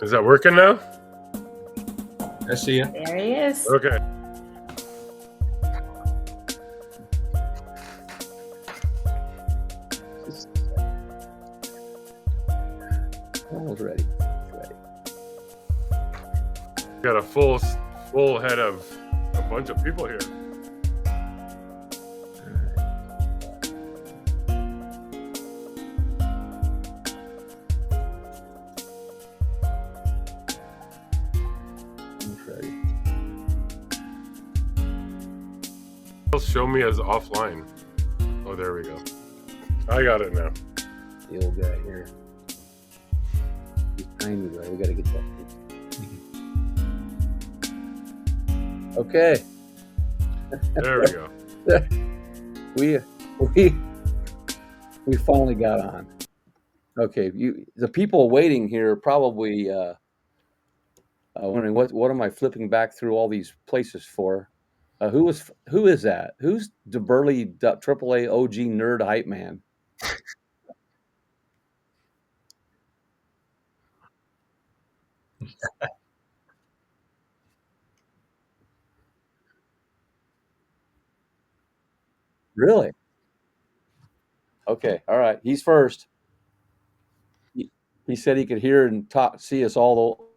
Is that working now? I see you. There he is. Okay. Almost ready. Got a full head of a bunch of people here. Show me as offline. Oh, there we go. I got it now. The old guy here. He's tiny, right? We gotta get that. Okay. There we go. we finally got on. Okay, the people waiting here are probably wondering what am I flipping back through all these places for? Who is that? Who's the burly AAA OG nerd hype man? Really? Okay, all right. He's first. He said he could hear and see us all.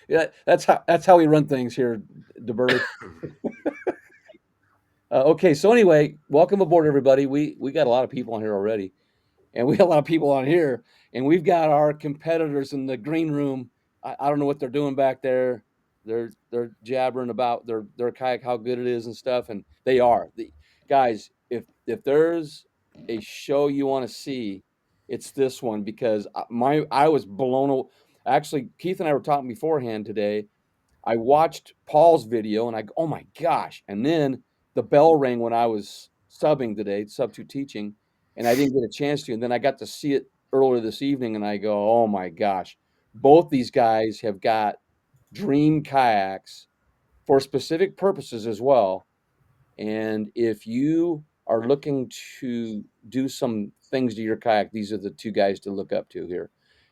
Yeah, that's how we run things here, DeBurley. Okay, so anyway, welcome aboard, everybody. We got a lot of people on here already, and we got a lot of people on here, and we've got our competitors in the green room. I don't know what they're doing back there. They're jabbering about their kayak, how good it is and stuff, and they are. Guys, if there's a show you want to see, it's this one, because I was blown away. Actually, Keith and I were talking beforehand today. I watched Paul's video and I go, oh my gosh. And then the bell rang when I was subbing today, substitute teaching, and I didn't get a chance to. And then I got to see it earlier this evening and I go, oh my gosh. Both these guys have got dream kayaks for specific purposes as well. And if you are looking to do some things to your kayak, these are the two guys to look up to here.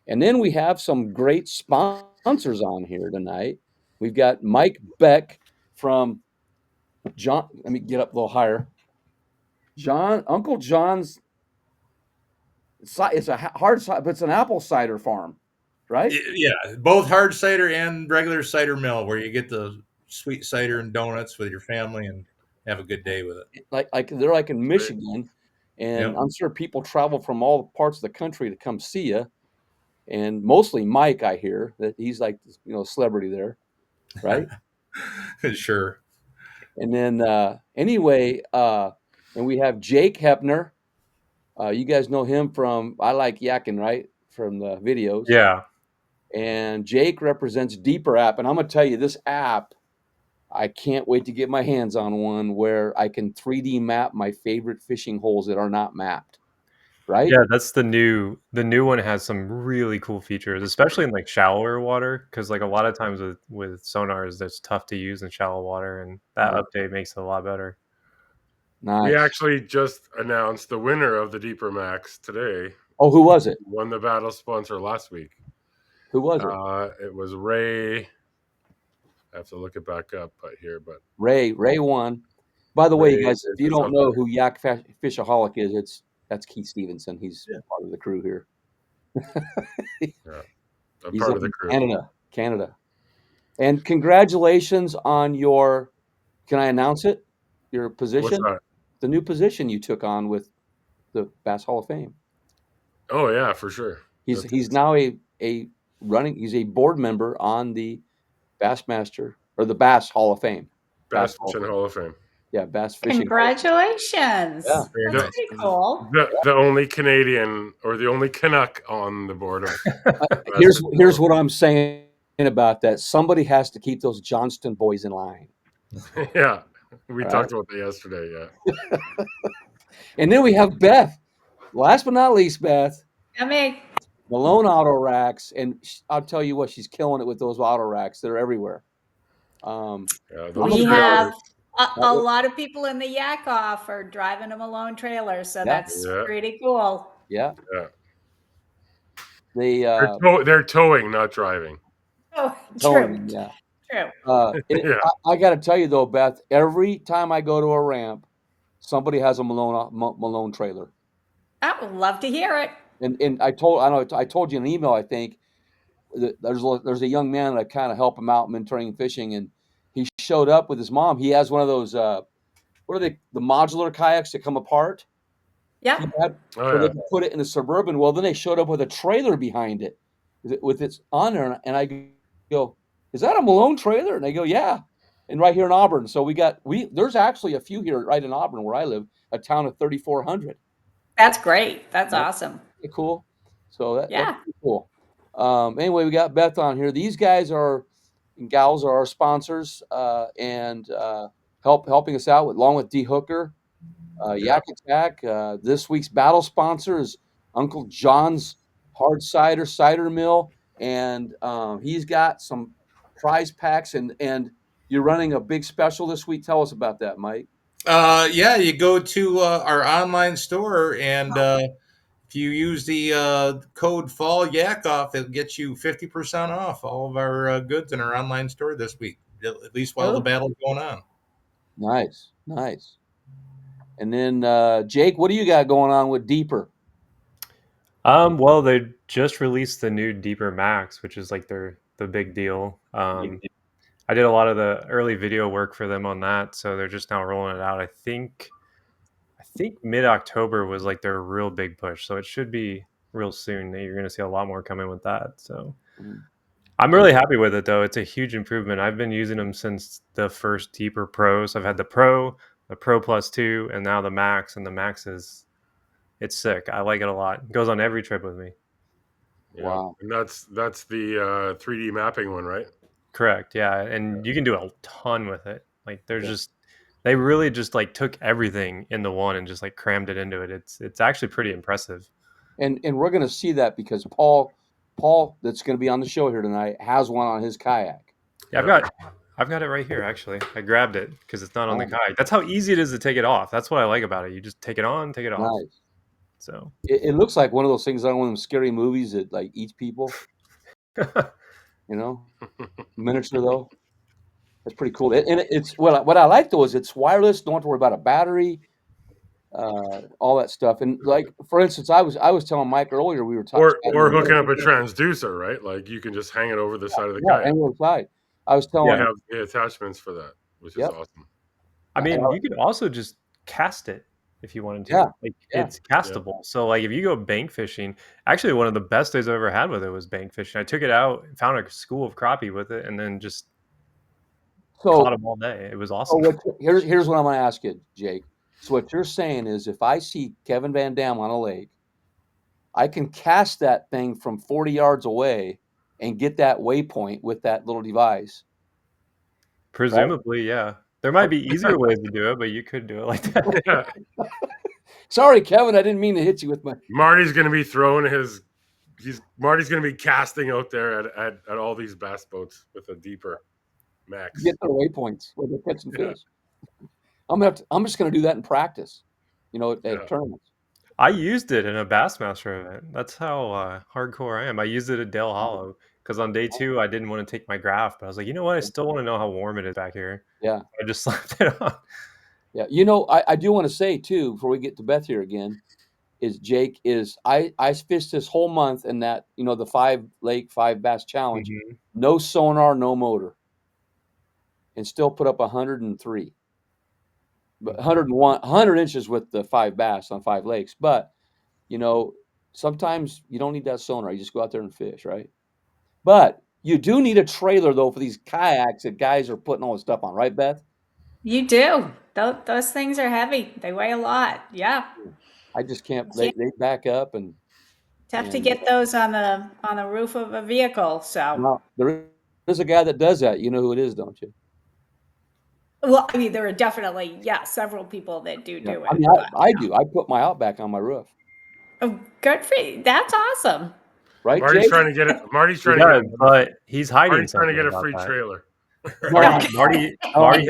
And then we have some great sponsors on here tonight. We've got Mike Beck from John. Let me get up a little higher. Uncle John's. It's a hard cider, but it's an apple cider farm, right? Yeah, both hard cider and regular cider mill, where you get the sweet cider and donuts with your family and have a good day with it. Like they're like in Michigan, and Yep. I'm sure people travel from all parts of the country to come see you. And mostly Mike, I hear that he's like, a celebrity there, right? Sure. And then anyway, and we have Jake Hepner. You guys know him from I Like Yakking, right? From the videos. Yeah. And Jake represents Deeper app. And I'm going to tell you, this app, I can't wait to get my hands on one where I can 3D map my favorite fishing holes that are not mapped. Right? Yeah, that's the new one. Has some really cool features, especially in like shallower water, because like a lot of times with sonars, that's tough to use in shallow water, and that update makes it a lot better. Nice. We actually just announced the winner of the Deeper Max today. Oh, who was it? Won the battle sponsor last week. Who was it? It was Ray. I have to look it back up here, but Ray won. By the way, you guys, if you don't know who Yak Fishaholic is, that's Keith Stevenson. He's part of the crew here. I'm part of the crew. Canada. And congratulations on your, can I announce it? Your position? What's that? The new position you took on with the Bass Hall of Fame. Oh yeah, for sure. He's now he's a board member on the Bassmaster or the Bass Hall of Fame. Bass Fishing Hall of Fame. Yeah, Bass Fishing. Congratulations. Yeah. That's pretty cool. The only Canadian or the only Canuck on the board. Here's what I'm saying about that. Somebody has to keep those Johnston boys in line. Yeah. We talked about that yesterday, yeah. And then we have Beth. Last but not least, Beth. Me. Malone Auto Racks. And I'll tell you what, she's killing it with those auto racks. They're everywhere. We have a lot of people in the YakOff are driving a Malone trailer, so that's pretty cool. Yeah. They're towing, not driving. Oh, towing, true, yeah. true. Yeah. I got to tell you though, Beth, every time I go to a ramp, somebody has a Malone trailer. I would love to hear it. And I told you in an email, I think, that there's a young man that I kind of help him out mentoring fishing, and he showed up with his mom. He has one of those what are they, the modular kayaks that come apart? He Yep, had, Oh so they yeah. could put it in the Suburban. Well, then they showed up with a trailer behind it with its on there, and I go, "Is that a Malone trailer?" And they go, "Yeah." And right here in Auburn, so there's actually a few here right in Auburn where I live, a town of 3,400. that's great. That's Right? awesome. Pretty cool. So that's Yeah. pretty cool. Anyway, we got Beth on here. These guys and gals are our sponsors and helping us out along with D Hooker. Yak Attack. This week's battle sponsor is Uncle John's Hard Cider Mill, and he's got some prize packs. And you're running a big special this week. Tell us about that, Mike. Yeah, you go to our online store, and if you use the code Fall YakOff, it gets you 50% off all of our goods in our online store this week, at least while the Oh, battle's going on. Nice, nice. And then Jake, what do you got going on with Deeper? Well, they just released the new Deeper Max, which is like the big deal. I did a lot of the early video work for them on that, so they're just now rolling it out. I think mid-October was like their real big push, so it should be real soon. You're going to see a lot more coming with that. So Mhm. I'm really happy with it, though. It's a huge improvement. I've been using them since the first Deeper Pro. So I've had the Pro Plus 2, and now the Max, and the Max it's sick. I like it a lot. It goes on every trip with me. Yeah. Wow. And that's the 3D mapping one, right? Correct. Yeah, and you can do a ton with it. Like they really just like took everything in the one and just like crammed it into it. It's actually pretty impressive. And we're going to see that because Paul, that's going to be on the show here tonight, has one on his kayak. Yeah, I've got it right here actually. I grabbed it because it's not on the kayak. That's how easy it is to take it off. That's what I like about it. You just take it on, take it off. Nice. So It looks like one of those things on one of them scary movies that like eats people. You know, miniature though. That's pretty cool. And it's what I like though is it's wireless. Don't have to worry about a battery, all that stuff. And like for instance, I was telling Mike earlier we were talking. Or hooking up a transducer, right? Like you can just hang it over the side of the Yeah, kayak. hang on the side. I was They telling. have the attachments for that, which is Yep. awesome. I mean, you could also just cast it if you wanted to. Yeah, Like yeah. it's castable. So like if you go bank fishing, actually one of the best days I've ever had with it was bank fishing. I took it out, found a school of crappie with it, and then just caught them all day. It was awesome. Here's what I'm going to ask you, Jake. So what you're saying is if I see Kevin Van Dam on a lake, I can cast that thing from 40 yards away and get that waypoint with that little device. Presumably, yeah. There might be easier ways to do it, but you could do it like that. Yeah. Sorry, Kevin, I didn't mean to hit you with my. Marty's going to be throwing Marty's going to be casting out there at all these bass boats with a Deeper Max. Get their waypoints where they're catching fish. I'm just gonna do that in practice, at tournaments. I used it in a Bassmaster event. That's how hardcore I am. I used it at Dale Hollow because on day 2 I didn't want to take my graph, but I was like, you know what? I still want to know how warm it is back here. Yeah. I just slapped it on. Yeah. I do want to say too, before we get to Beth here again, is Jake is I fished this whole month in that, the 5 bass challenge, no sonar, no motor, and still put up 103. But 100 inches with the 5 bass on 5 lakes. But, sometimes you don't need that sonar. You just go out there and fish, right? But you do need a trailer, though, for these kayaks that guys are putting all this stuff on, right, Beth? you do. Those things are heavy. They weigh a lot. Yeah. I just can't. They back up and. It's tough to get those on the roof of a vehicle. So. Well, there is a guy that does that. You know who it is, don't you? Well, I mean, there are definitely, several people that do it. I mean, I do. I put my Outback on my roof. Oh, good for you. That's awesome. Right, Marty's Jake? trying to get it. But he's hiding Marty's trying to get a free that. trailer. Marty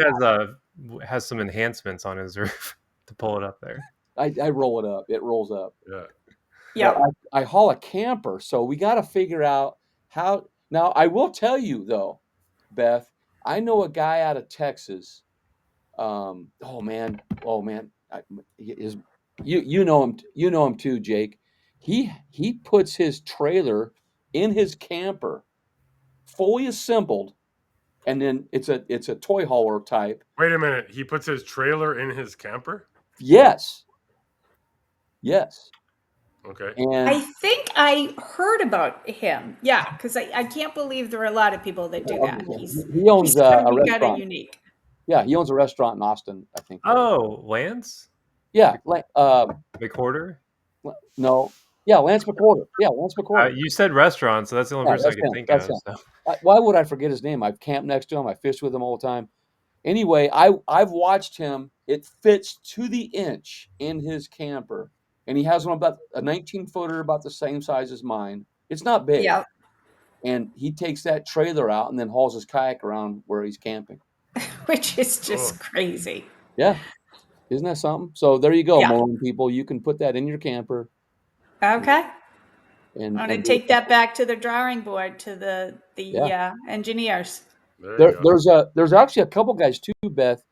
has some enhancements on his roof to pull it up there. I roll it up. It rolls up. Yeah. Yeah. But I haul a camper, so we got to figure out how. Now, I will tell you though, Beth, I know a guy out of Texas. Oh man, you know him, too, Jake. He puts his trailer in his camper, fully assembled, and then it's a toy hauler type. Wait a minute. He puts his trailer in his camper? Yes. Okay. I And think I heard about him. Yeah, because I can't believe there are a lot of people that do that. he owns He's a kind of restaurant. unique. Yeah, he owns a restaurant in Austin, I think. Oh, Lance Yeah, McWhorter. no, yeah, Lance McWhorter. Yeah, Lance McWhorter. You said restaurant, so that's the only Yeah, person I that's could him. think That's of. him. So. Why would I forget his name? I've camped next to him. I fished with him all the time. Anyway, I've watched him. It fits to the inch in his camper, and he has one about a 19-footer, about the same size as mine. It's not big, Yeah, and he takes that trailer out and then hauls his kayak around where he's camping. which is Cool. just crazy. Yeah, isn't that something? So there you go, Yeah. Malone people. You can put that in your camper. Okay. And I'm going to do take that back to the drawing board to the engineers. There you go. there's actually a couple guys too, Beth.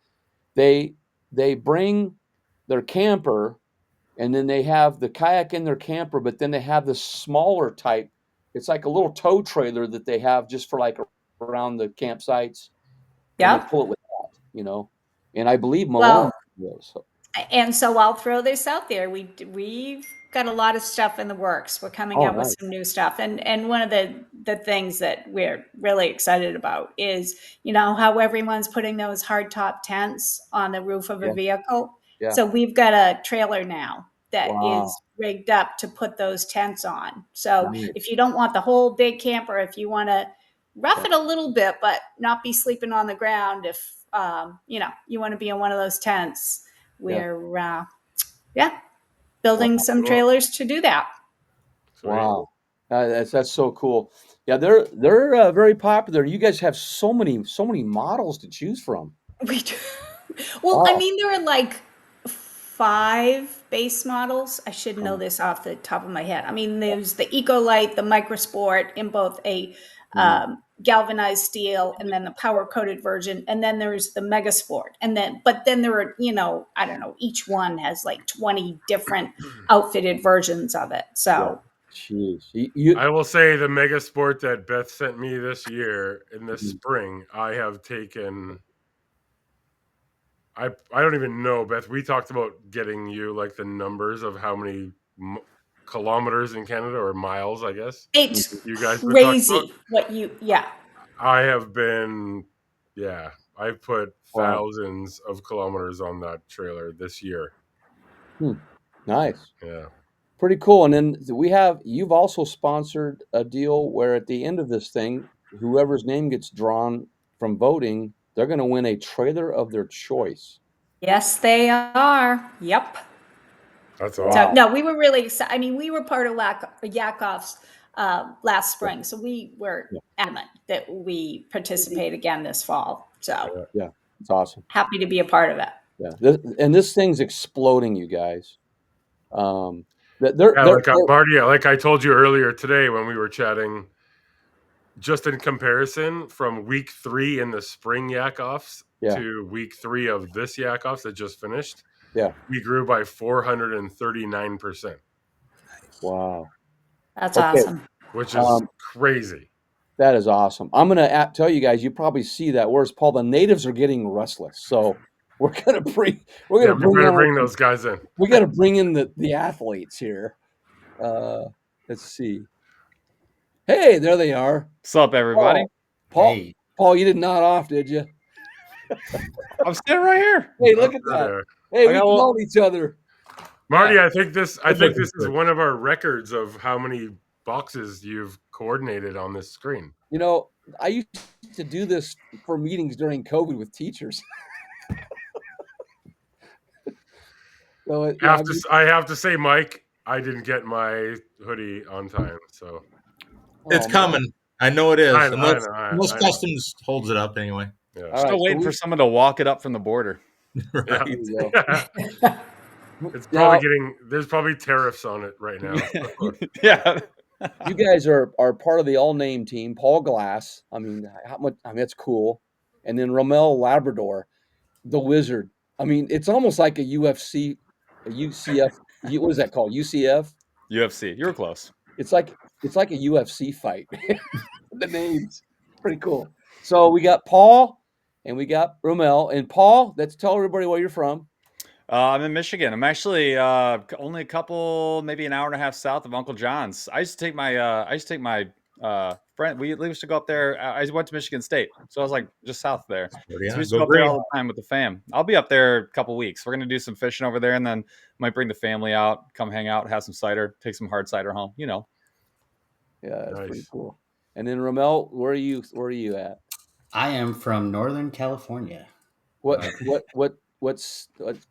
They bring their camper, and then they have the kayak in their camper, but then they have the smaller type. It's like a little tow trailer that they have just for like around the campsites, and they Yeah. pull it with that, And I believe Malone Well, was. and so I'll throw this out there. We've got a lot of stuff in the works. We're coming Oh, out with nice. some new stuff, and one of the things that we're really excited about is how everyone's putting those hard top tents on the roof of a Yeah. vehicle. Yeah. So we've got a trailer now that Wow. is rigged up to put those tents on. So Nice. if you don't want the whole big camper, if you want to rough it a little bit, but not be sleeping on the ground, if you want to be in one of those tents, we're building some Cool. trailers to do that. Sweet. Wow. That's so cool. Yeah, they're very popular. You guys have so many models to choose from. We do. Well, Wow. I mean, there are like 5 base models. I should know this off the top of my head. I mean, there's the Ecolite, the Microsport in both a galvanized steel, and then the power coated version, and then there's the Megasport, but then there are I don't know, each one has like 20 different outfitted versions of it. So Jeez. I will say the mega sport that Beth sent me this year in the spring, I have taken. I don't even know, Beth. We talked about getting you like the numbers of how many kilometers in Canada, or miles, I guess. it's You guys been talking about. crazy what I have been, I've put Wow. thousands of kilometers on that trailer this year. Nice. Yeah. Pretty cool. And then you've also sponsored a deal where at the end of this thing, whoever's name gets drawn from voting, they're going to win a trailer of their choice. Yes, they are. Yep. That's So awesome. no, we were really excited. I mean, we were part of YakOff's last spring, so we were adamant that we participate again this fall. So Yeah, it's awesome. happy to be a part of it. Yeah, this thing's exploding, you guys. Marty, like I told you earlier today when we were chatting, just in comparison from week 3 in the spring YakOffs to week 3 of this YakOffs that just finished, we grew by 439%. Wow. That's awesome. Which is crazy. That is awesome. I'm going to tell you guys, you probably see that. Whereas Paul, the natives are getting restless. So we're going to bring those guys in. We got to bring in the athletes here. Let's see. Hey, there they are. What's up, everybody? Paul, Paul, you did not off, did you? I'm standing right here. Hey, look at that. Hey, we called each other. Marty, I think this is one of our records of how many boxes you've coordinated on this screen. I used to do this for meetings during COVID with teachers. So I have to say, Mike, I didn't get my hoodie on time, so it's coming. I know it is. I Unless Customs holds it up anyway. Yeah. Still waiting for someone to walk it up from the border. Right. Yeah. It's probably there's probably tariffs on it right now. Yeah. You guys are part of the all name team. Paul Glass. I mean, that's cool. And then Romel Labrador, the Wizard. I mean, it's almost like a UFC, a UCF. What is that called? UCF. UFC. You were close. It's like a UFC fight. The names pretty cool. So we got Paul and we got Romel. And Paul, let's tell everybody where you're from. I'm in Michigan. I'm actually only a couple, maybe an hour and a half south of Uncle John's. I used to take my friend. We used to go up there. I went to Michigan State, so I was like just south there. So we used to go up there all the time with the fam. I'll be up there a couple weeks. We're gonna do some fishing over there, and then might bring the family out, come hang out, have some cider, take some hard cider home. You know. Yeah, that's pretty cool. And then Romel, where are you at? I am from Northern California. What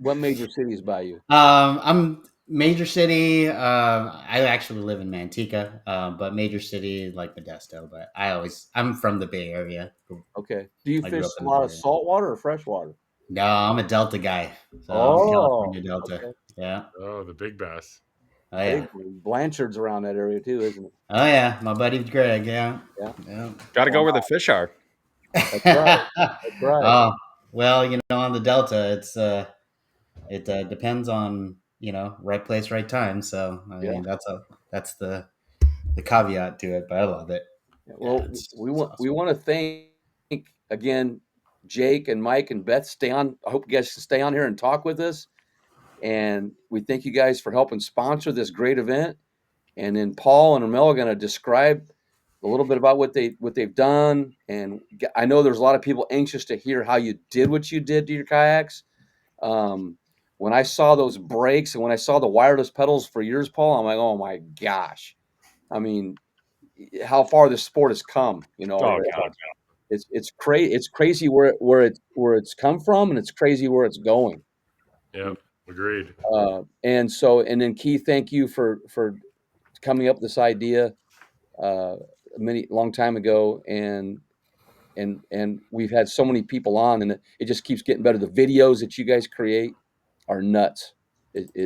major cities by you? I'm major city. I actually live in Manteca, but major city like Modesto. But I'm from the Bay Area. Okay. Do you fish a lot of saltwater or freshwater? No, I'm a Delta guy. So I'm California Delta. Okay. Yeah. Oh, the big bass. Oh yeah. Blanchard's around that area too, isn't it? Oh yeah, my buddy Greg. Yeah. Got to go where the fish are. That's right. That's right. Oh well, on the Delta, it depends on right place, right time. So I mean that's the caveat to it, but I love it. Well, we want to thank again Jake and Mike and Beth. Stay on. I hope you guys can stay on here and talk with us. And we thank you guys for helping sponsor this great event. And then Paul and Romel are going to describe a little bit about what they've done. And I know there's a lot of people anxious to hear how you did what you did to your kayaks. When I saw those brakes and when I saw the wireless pedals for yours, Paul, I'm like, oh my gosh. I mean, how far this sport has come, Oh, God. It's crazy. It's crazy where it's come from, and it's crazy where it's going. Yeah, agreed. And then Keith, thank you for coming up with this idea long time ago, and we've had so many people on, and it just keeps getting better. The videos that you guys create are nuts.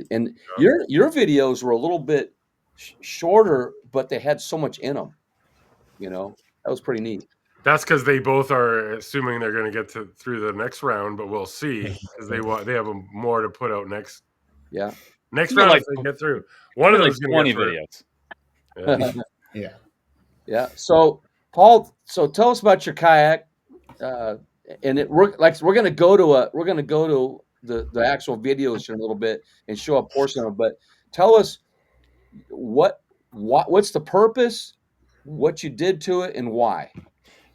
And your videos were a little bit shorter, but they had so much in them. That was pretty neat. That's because they both are assuming they're going to get through the next round, but we'll see because they have more to put out next. Yeah, next round if they get through. One of those 20 videos. Yeah. Yeah. So Paul, tell us about your kayak, and we're going to go to the actual videos in a little bit and show a portion of it. But tell us what's the purpose, what you did to it, and why.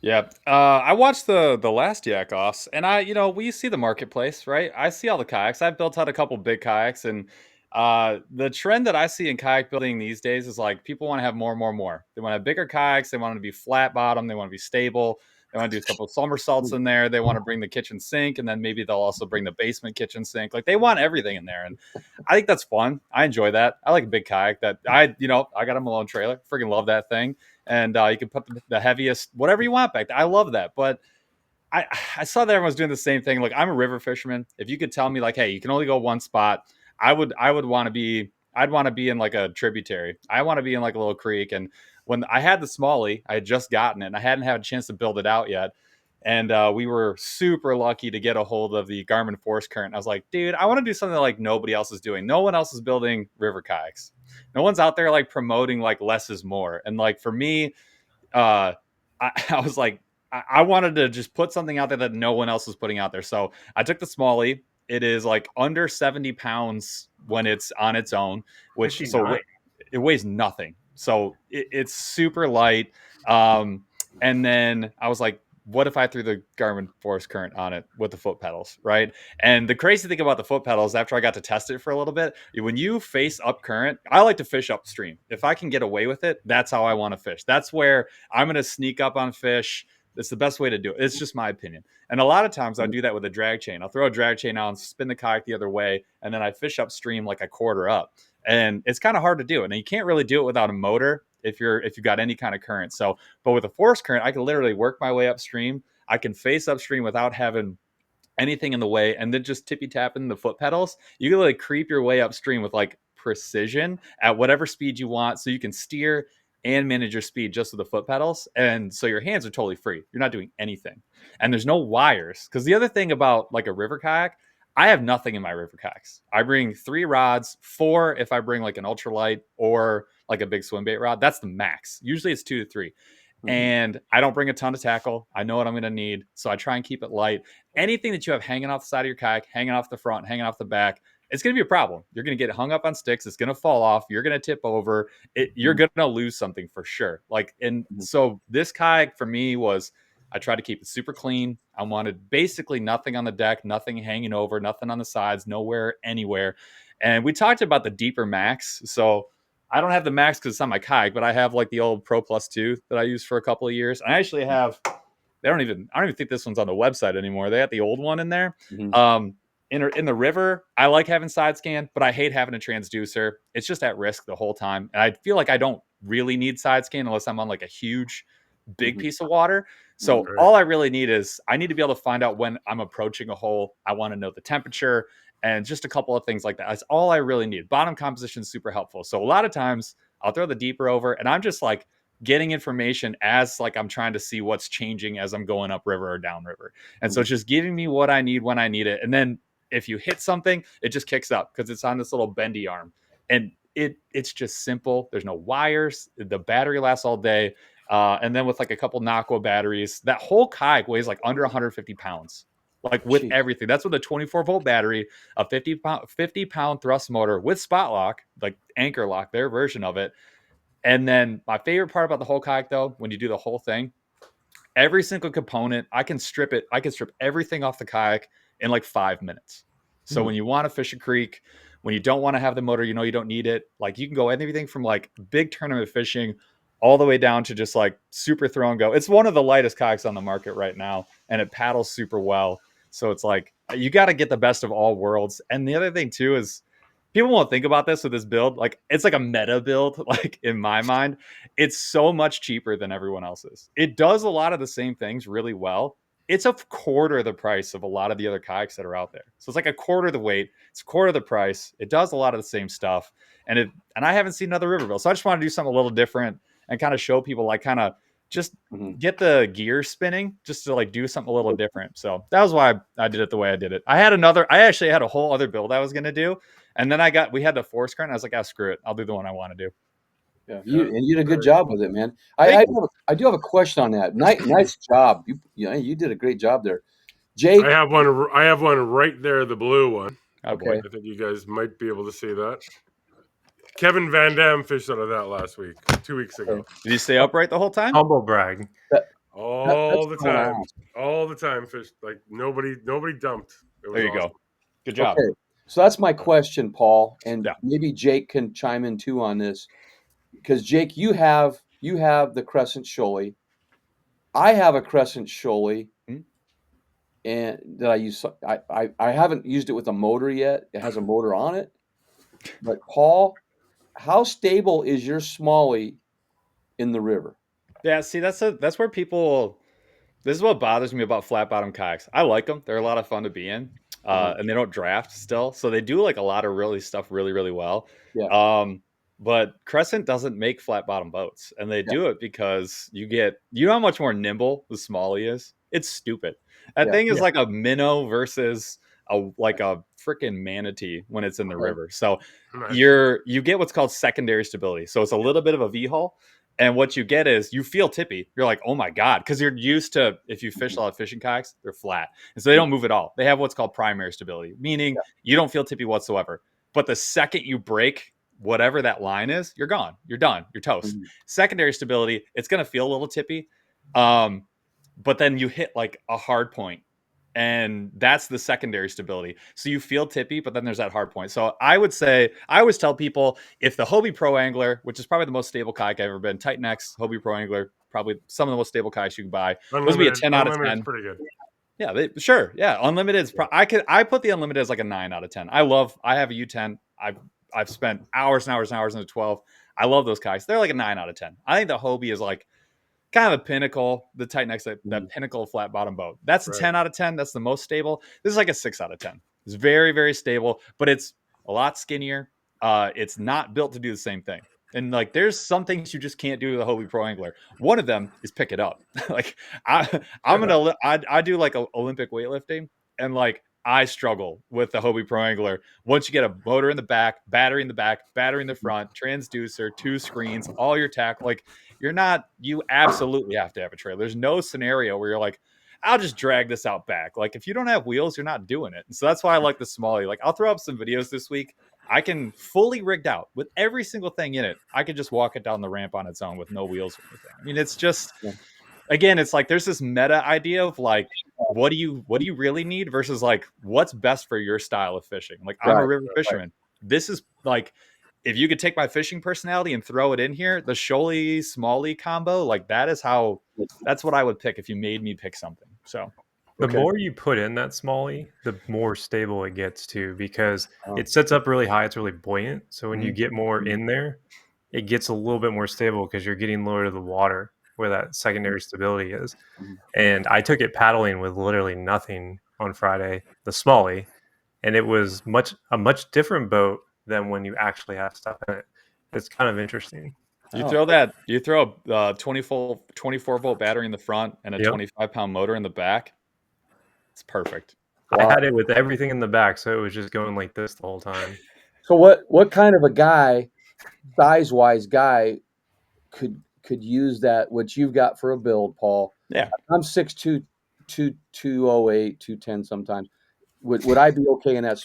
Yeah, I watched the last YakOffs, and we see the marketplace, right? I see all the kayaks. I've built out a couple big kayaks, and the trend that I see in kayak building these days is like people want to have more and more and more. They want to have bigger kayaks. They want to be flat bottom. They want to be stable. They want to do a couple of somersaults in there. They want to bring the kitchen sink, and then maybe they'll also bring the basement kitchen sink. Like they want everything in there, and I think that's fun. I enjoy that. I like a big kayak. That I got a Malone trailer. Freaking love that thing. And you can put the heaviest, whatever you want back there. I love that. But I saw that everyone's doing the same thing. Like I'm a river fisherman. If you could tell me like, hey, you can only go one spot, I'd want to be in like a tributary. I want to be in like a little creek. And when I had the Smalley, I had just gotten it and I hadn't had a chance to build it out yet. And we were super lucky to get a hold of the Garmin Force Current. I was like, dude, I want to do something like nobody else is doing. No one else is building river kayaks. No one's out there like promoting like less is more. And like for me, I was like, I wanted to just put something out there that no one else was putting out there. So I took the Smalley. It is like under 70 pounds when it's on its own, which it weighs nothing. So it's super light. And then I was like, what if I threw the Garmin Force Current on it with the foot pedals, right? And the crazy thing about the foot pedals, after I got to test it for a little bit, when you face up current, I like to fish upstream. If I can get away with it, that's how I want to fish. That's where I'm going to sneak up on fish. It's the best way to do it. It's just my opinion. And a lot of times I do that with a drag chain. I'll throw a drag chain out and spin the kayak the other way, and then I fish upstream like a quarter up. And it's kind of hard to do. And you can't really do it without a motor if you've got any kind of current. But with a force current, I can literally work my way upstream. I can face upstream without having anything in the way, and then just tippy tapping the foot pedals. You can like creep your way upstream with like precision at whatever speed you want, so you can steer and manage your speed just with the foot pedals. And so your hands are totally free. You're not doing anything. And there's no wires. Because the other thing about like a river kayak, I have nothing in my river kayaks. I bring 3 rods, 4 if I bring like an ultralight or like a big swim bait rod. That's the max. Usually it's 2 to 3. And I don't bring a ton of tackle. I know what I'm going to need. So I try and keep it light. Anything that you have hanging off the side of your kayak, hanging off the front, hanging off the back, it's going to be a problem. You're going to get hung up on sticks. It's going to fall off. You're going to tip over. You're going to lose something for sure. Like, and so this kayak for me was, I tried to keep it super clean. I wanted basically nothing on the deck, nothing hanging over, nothing on the sides, nowhere, anywhere. And we talked about the deeper max. So I don't have the max because it's on my kayak, but I have like the old Pro Plus 2 that I used for a couple of years. I actually have, I don't even think this one's on the website anymore. They had the old one in there. In the river, I like having side scan, but I hate having a transducer. It's just at risk the whole time. And I feel like I don't really need side scan unless I'm on like a huge, big piece of water. So all I really need is I need to be able to find out when I'm approaching a hole. I want to know the temperature and just a couple of things like that. That's all I really need. Bottom composition is super helpful. So a lot of times I'll throw the deeper over and I'm just like getting information as like I'm trying to see what's changing as I'm going upriver or downriver. And so it's just giving me what I need when I need it. And then if you hit something, it just kicks up because it's on this little bendy arm. And it's just simple. There's no wires. The battery lasts all day. And then with like a couple Naqua batteries, that whole kayak weighs like under 150 pounds, like with everything. That's with a 24-volt battery, a 50-pound thrust motor with spot lock, like anchor lock, their version of it. And then my favorite part about the whole kayak, though, when you do the whole thing, every single component, I can strip everything off the kayak in like 5 minutes. So when you want to fish a creek, when you don't want to have the motor, you know you don't need it. Like you can go anything from like big tournament fishing all the way down to just like super throw and go. It's one of the lightest kayaks on the market right now, and it paddles super well. So it's like you got to get the best of all worlds. And the other thing too is people won't think about this with this build. Like it's like a meta build. Like in my mind, it's so much cheaper than everyone else's. It does a lot of the same things really well. It's a quarter of the price of a lot of the other kayaks that are out there. So it's like a quarter of the weight. It's a quarter of the price. It does a lot of the same stuff. And I haven't seen another river build. So I just want to do something a little different and kind of show people like kind of just get the gear spinning just to like do something a little different. So that was why I did it the way I did it. I actually had a whole other build I was going to do. And then we had the force current. I was like, screw it. I'll do the one I want to do. Yeah, you did a good job with it, man. I do have a question on that. Nice job. You did a great job there, Jake. I have one right there, the blue one. Okay, I think you guys might be able to see that. Kevin Van Dam fished out of that last week, 2 weeks ago. Did you stay upright the whole time? Humble brag. All the time, fish like nobody dumped. There you go. Good job. Okay, so that's my question, Paul, and maybe Jake can chime in too on this, because Jake, you have the Crescent Shoaly. I have a Crescent Shoaly, and that I use. I haven't used it with a motor yet. It has a motor on it, but Paul, how stable is your Smalley in the river? Yeah, see, that's where people. This is what bothers me about flat bottom kayaks. I like them; they're a lot of fun to be in, and they don't draft still, so they do like a lot of really, really well. Yeah. But Crescent doesn't make flat bottom boats, and they do it because you know how much more nimble the Smalley is. It's stupid. That thing is like a minnow versus a freaking manatee when it's in the river. So you get what's called secondary stability. So it's a little bit of a V-hull. And what you get is you feel tippy. You're like, oh my God. Because you're used to, if you fish a lot of fishing kayaks, they're flat. And so they don't move at all. They have what's called primary stability, meaning you don't feel tippy whatsoever. But the second you break whatever that line is, you're gone. You're done. You're toast. Secondary stability, it's going to feel a little tippy. But then you hit like a hard point. And that's the secondary stability. So you feel tippy, but then there's that hard point. So I would say, I always tell people, if the Hobie Pro Angler, which is probably the most stable kayak I've ever been, Titan X, Hobie Pro Angler, probably some of the most stable kayaks you can buy. Those would be a 10 out of 10. Pretty good. Yeah, sure. Yeah, Unlimited is. I put the Unlimited as like a 9 out of 10. I have a U10. I've spent hours and hours and hours in the 12. I love those kayaks. They're like a 9 out of 10. I think the Hobie is like kind of the pinnacle, the Titan X, that pinnacle flat bottom boat. That's a 10 out of 10. That's the most stable. This is like a 6 out of 10. It's very, very stable, but it's a lot skinnier. It's not built to do the same thing. And like, there's some things you just can't do with a Hobie Pro Angler. One of them is pick it up. Like I do like Olympic weightlifting, and like I struggle with the Hobie Pro Angler. Once you get a motor in the back, battery in the front, transducer, 2 screens, all your tack, like you absolutely have to have a trailer. There's no scenario where you're like, I'll just drag this out back. Like if you don't have wheels, you're not doing it. And so that's why I like the Smallie. Like I'll throw up some videos this week. I can fully rigged out with every single thing in it. I could just walk it down the ramp on its own with no wheels or anything. I mean, it's just, again, it's like there's this meta idea of like, what do you really need versus like what's best for your style of fishing. Like I'm a river fisherman. This is like, if you could take my fishing personality and throw it in here, the Shoalie Smallie combo, like that's what I would pick if you made me pick something. So the more you put in that Smallie, the more stable it gets too, because it sets up really high. It's really buoyant. So when you get more in there, it gets a little bit more stable because you're getting lower to the water where that secondary stability is. And I took it paddling with literally nothing on Friday, the Smallie, and it was a much different boat than when you actually have stuff in it. It's kind of interesting. You throw a 24 volt battery in the front and a 25-pound motor in the back. It's perfect. I had it with everything in the back, so it was just going like this the whole time. So what kind of a guy, size-wise guy, could use that, what you've got for a build, Paul? Yeah. I'm 6'2", 208, 210 sometimes. Would I be okay in that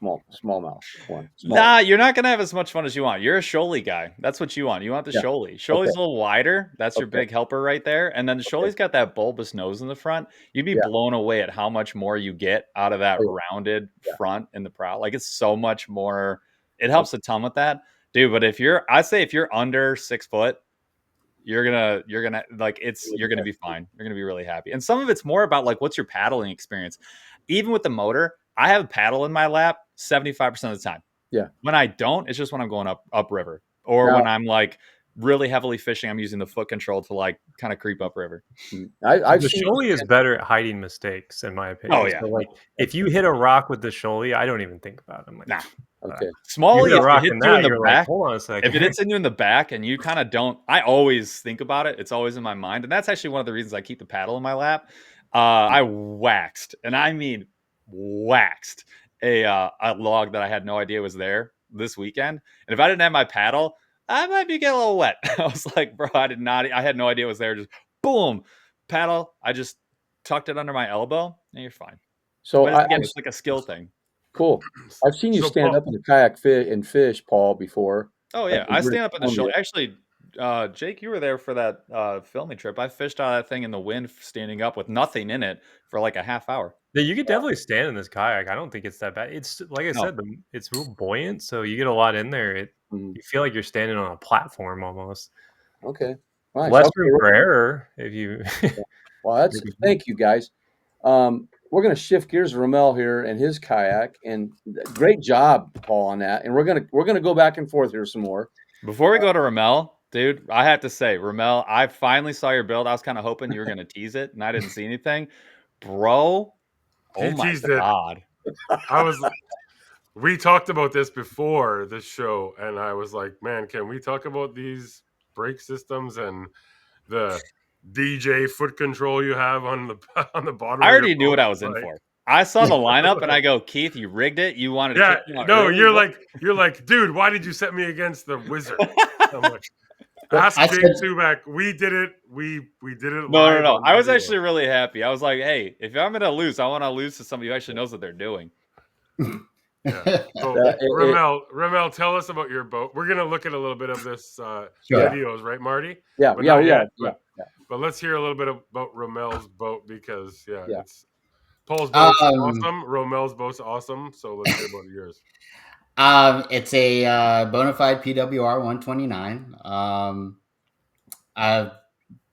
smallmouth one? Nah, you're not gonna have as much fun as you want. You're a Shoalie guy. That's what you want. You want the Shoalie. Shoalie's a little wider. That's your big helper right there. And then the Shoalie's got that bulbous nose in the front. You'd be blown away at how much more you get out of that rounded front in the prow. Like it's so much more. It helps a ton with that, dude. But if you're under 6 foot, you're gonna be fine. You're gonna be really happy. And some of it's more about like what's your paddling experience. Even with the motor, I have a paddle in my lap 75% of the time. Yeah. When I don't, it's just when I'm going up river, or when I'm like really heavily fishing, I'm using the foot control to like kind of creep up river. The Shoalie is better at hiding mistakes, in my opinion. Oh yeah. So, like if you hit a rock with the Shoalie, I don't even think about it. I'm like, nah. Okay. Smallie, if it hits you in the back, like, hold on a second. If it hits you in the back and you kind of don't, I always think about it. It's always in my mind. And that's actually one of the reasons I keep the paddle in my lap. I waxed, and I mean waxed a log that I had no idea was there this weekend. And if I didn't have my paddle, I might be getting a little wet. I was like, bro, I had no idea it was there. Just boom, paddle. I just tucked it under my elbow, and you're fine. So it's like a skill thing. Cool. I've seen you stand up in a kayak and fish, Paul, before. Oh yeah, I stand up in the shoulder. Actually, Jake, you were there for that filming trip. I fished out of that thing in the wind, standing up with nothing in it for like a half hour. Yeah, you could definitely stand in this kayak. I don't think it's that bad. It's like I said, it's real buoyant, so you get a lot in there. You feel like you're standing on a platform almost. Okay. Nice. Less room for error if you. Well, thank you guys. We're going to shift gears to Romel here and his kayak, and great job, Paul, on that. And we're gonna go back and forth here some more. Before we go to Romel, dude, I have to say, Romel, I finally saw your build. I was kind of hoping you were going to tease it, and I didn't see anything, bro. Oh my god! We talked about this before the show, and I was like, man, can we talk about these brake systems and the DJ foot control you have on the bottom? I already knew what I was in for. I saw the lineup and I go, Keith, you rigged it. You wanted to kick me out early. you're like, dude, why did you set me against the wizard? I'm like, ask Jake Tuback. We did it. We did it. No. I was actually really happy. I was like, hey, if I'm gonna lose, I want to lose to somebody who actually knows what they're doing. Yeah. So, Romel, tell us about your boat. We're gonna look at a little bit of this videos, right, Marty? Yeah. But let's hear a little bit about Romel's boat because it's Paul's boat's awesome. Romel's boat's awesome. So let's hear about yours. It's a Bonafide PWR 129. I've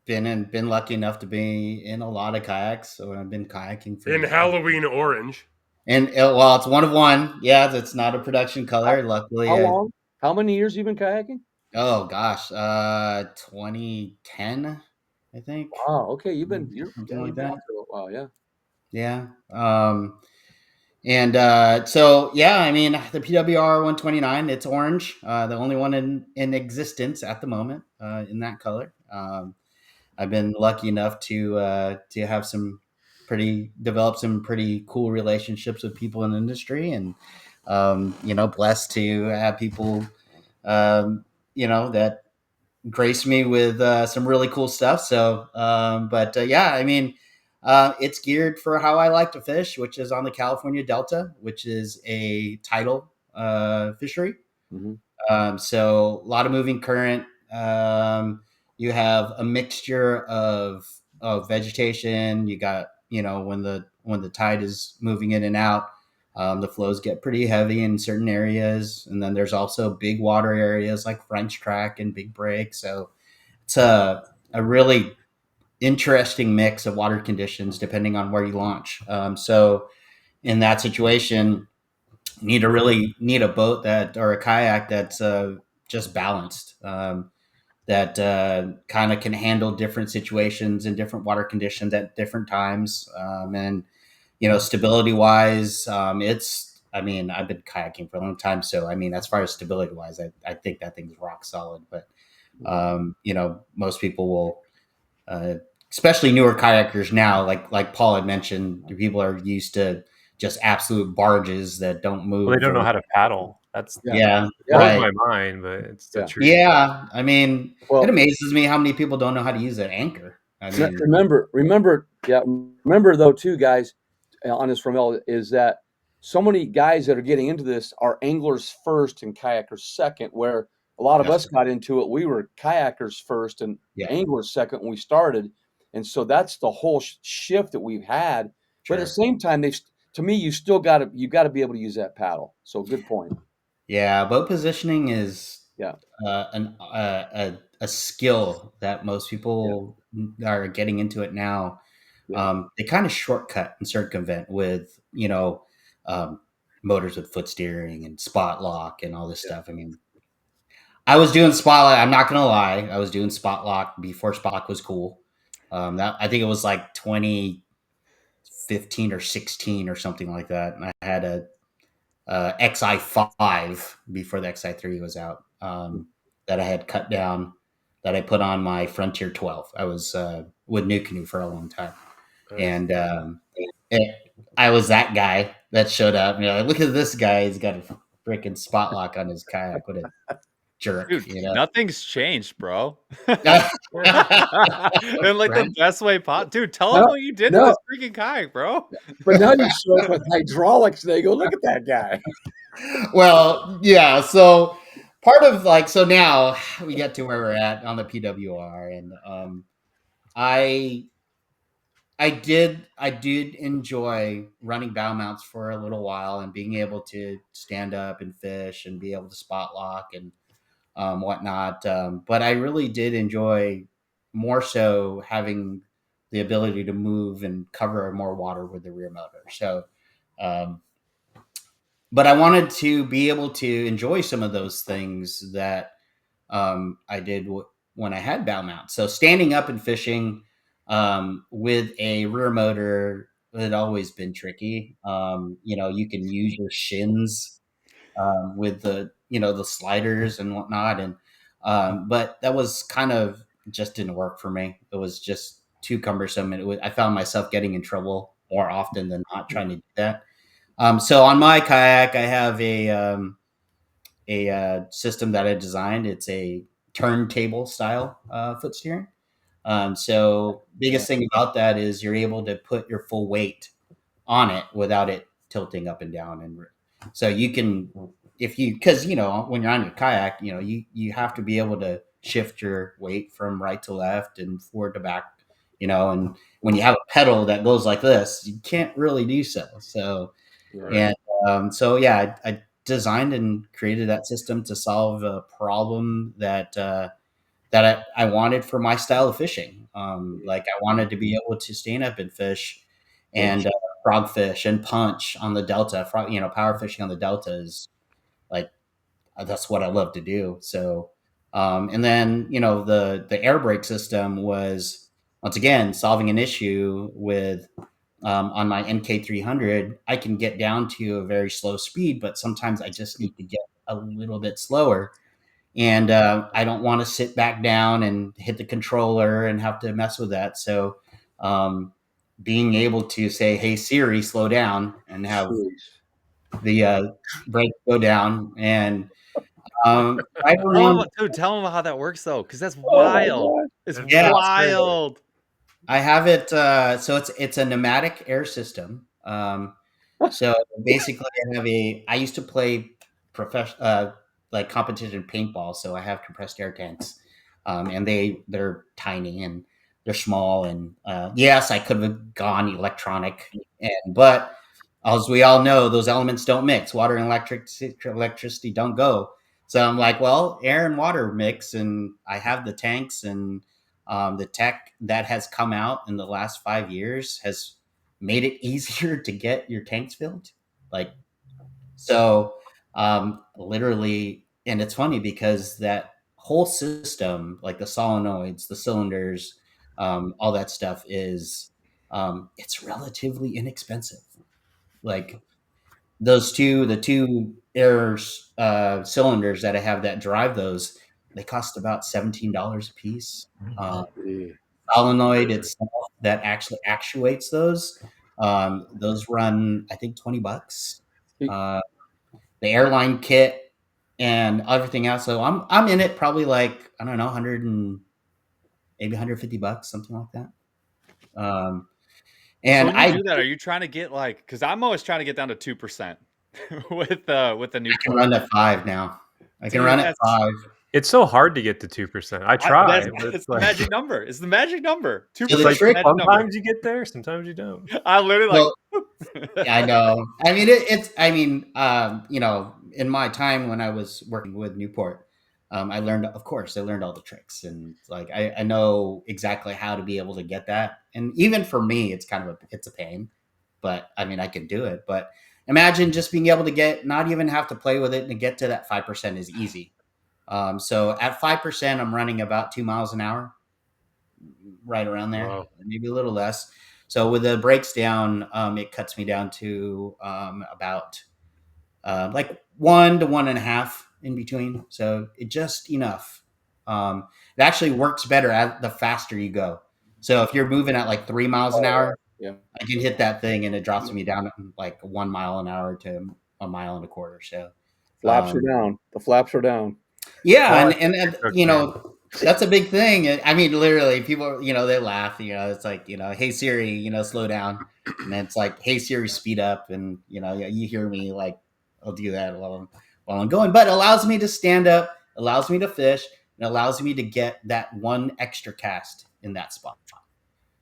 been lucky enough to be in a lot of kayaks, so I've been kayaking in Halloween orange. And it's one of one. Yeah, it's not a production color. Luckily, how long? How many years you been kayaking? Oh gosh, 2010. I think. Wow. Okay, you're something like that. Wow. Yeah. Yeah. So yeah, I mean the PWR 129, it's orange, the only one in existence at the moment in that color. I've been lucky enough to have develop some pretty cool relationships with people in the industry, and blessed to have people that grace me with some really cool stuff. So, yeah, I mean, it's geared for how I like to fish, which is on the California Delta, which is a tidal fishery. Mm-hmm. So a lot of moving current. You have a mixture of vegetation. You got when the tide is moving in and out, the flows get pretty heavy in certain areas, and then there's also big water areas like French Crack and Big Break. So it's a really interesting mix of water conditions depending on where you launch. So in that situation, need a boat or a kayak that's just balanced, that kind of can handle different situations and different water conditions at different times. And stability wise, I mean, I've been kayaking for a long time, so I mean, as far as stability wise, I think that thing's rock solid. But most people will, especially newer kayakers now, like Paul had mentioned, people are used to just absolute barges that don't move. Well, they don't know how to paddle. That's blows right. My mind, but it's the truth. Yeah, I mean, it amazes me how many people don't know how to use an anchor. I mean, remember though, too, guys, on this Romel, is that so many guys that are getting into this are anglers first and kayakers second, where a lot of us got into it. We were kayakers first and anglers second when we started. And so that's the whole shift that we've had. Sure. But at the same time, to me, you got to be able to use that paddle. So good point. Yeah, boat positioning is a skill that most people are getting into it now. They kind of shortcut and circumvent with motors with foot steering and spot lock and all this stuff. I mean, I was doing spot lock. I'm not gonna lie, I was doing spot lock before spot lock was cool. That I think it was like 2015 or 16 or something like that, and I had a XI5 before the XI3 was out, that I had cut down, that I put on my Frontier 12. I was with New Canoe for a long time, and I was that guy that showed up. Look at this guy; he's got a freaking spot lock on his kayak. What a jerk! Dude, nothing's changed, bro. In like Right? the best way possible. Dude, tell him what you did to this freaking kayak, bro. But now you show up with hydraulics, and they go, look at that guy. Well, yeah. So part of so now we get to where we're at on the PWR, and I did enjoy running bow mounts for a little while and being able to stand up and fish and be able to spot lock and whatnot. But I really did enjoy more so having the ability to move and cover more water with the rear motor. So, but I wanted to be able to enjoy some of those things that I did when I had bow mounts. So standing up and fishing with a rear motor had always been tricky. You can use your shins with the sliders and whatnot, and but that was kind of just didn't work for me. It was just too cumbersome, and I found myself getting in trouble more often than not trying to do that. So on my kayak, I have a system that I designed. It's a turntable style foot steering. So biggest thing about that is you're able to put your full weight on it without it tilting up and down. And so you can, because when you're on your kayak, you have to be able to shift your weight from right to left and forward to back, and when you have a pedal that goes like this, you can't really do so. So, I designed and created that system to solve a problem that I wanted for my style of fishing. Like I wanted to be able to stand up and fish and frog fish and punch on the Delta. Power fishing on the Delta is like that's what I love to do. So, and then the air brake system was once again, solving an issue with on my NK300, I can get down to a very slow speed, but sometimes I just need to get a little bit slower. And I don't want to sit back down and hit the controller and have to mess with that. So being able to say, hey, Siri, slow down, and have the brake go down. And tell them how that works, though, because that's wild. It's wild. I have it. So it's a pneumatic air system. So basically, I used to play like competition paintball. So I have compressed air tanks, and they're tiny and they're small. And yes, I could have gone electronic, but as we all know, those elements don't mix. Water and electricity don't go. So I'm like, well, air and water mix, and I have the tanks, and the tech that has come out in the last 5 years has made it easier to get your tanks filled. Like, so literally, and it's funny because that whole system, like the solenoids, the cylinders, all that stuff is, it's relatively inexpensive. Like the two air cylinders that I have that drive those, they cost about $17 a piece. Solenoid itself that actually actuates those run, I think, $20. The airline kit and everything else. So I'm in it probably like, I don't know, 100 and maybe $150, something like that. And so when you do that, are you trying to get like? Because I'm always trying to get down to 2% with the new. I can run at 5 now. I can run at 5. It's so hard to get to 2%. I try. It's the magic number. It's the magic number. 2%. Like, sometimes you get there, sometimes you don't. I literally I know. I mean, you know, in my time when I was working with Newport, I learned all the tricks, and like I know exactly how to be able to get that. And even for me, it's a pain, but I mean, I can do it. But imagine just being able to not even have to play with it, and get to that 5% is easy. So at 5%, I'm running about 2 miles an hour, right around there, maybe a little less. So with the brakes down, it cuts me down to about like 1 to 1.5 in between. So it just enough. It actually works better the faster you go. So if you're moving at like 3 miles an hour, I can hit that thing and it drops me down like 1 mile an hour to 1.25 miles. So flaps are down. The flaps are down. Yeah, and you know, that's a big thing. I mean, literally, people, you know, they laugh. You know, it's like, you know, hey Siri, you know, slow down, and then it's like, hey Siri, speed up, and you know, you hear me, like, I'll do that while I'm going, but it allows me to stand up, allows me to fish, and allows me to get that one extra cast in that spot.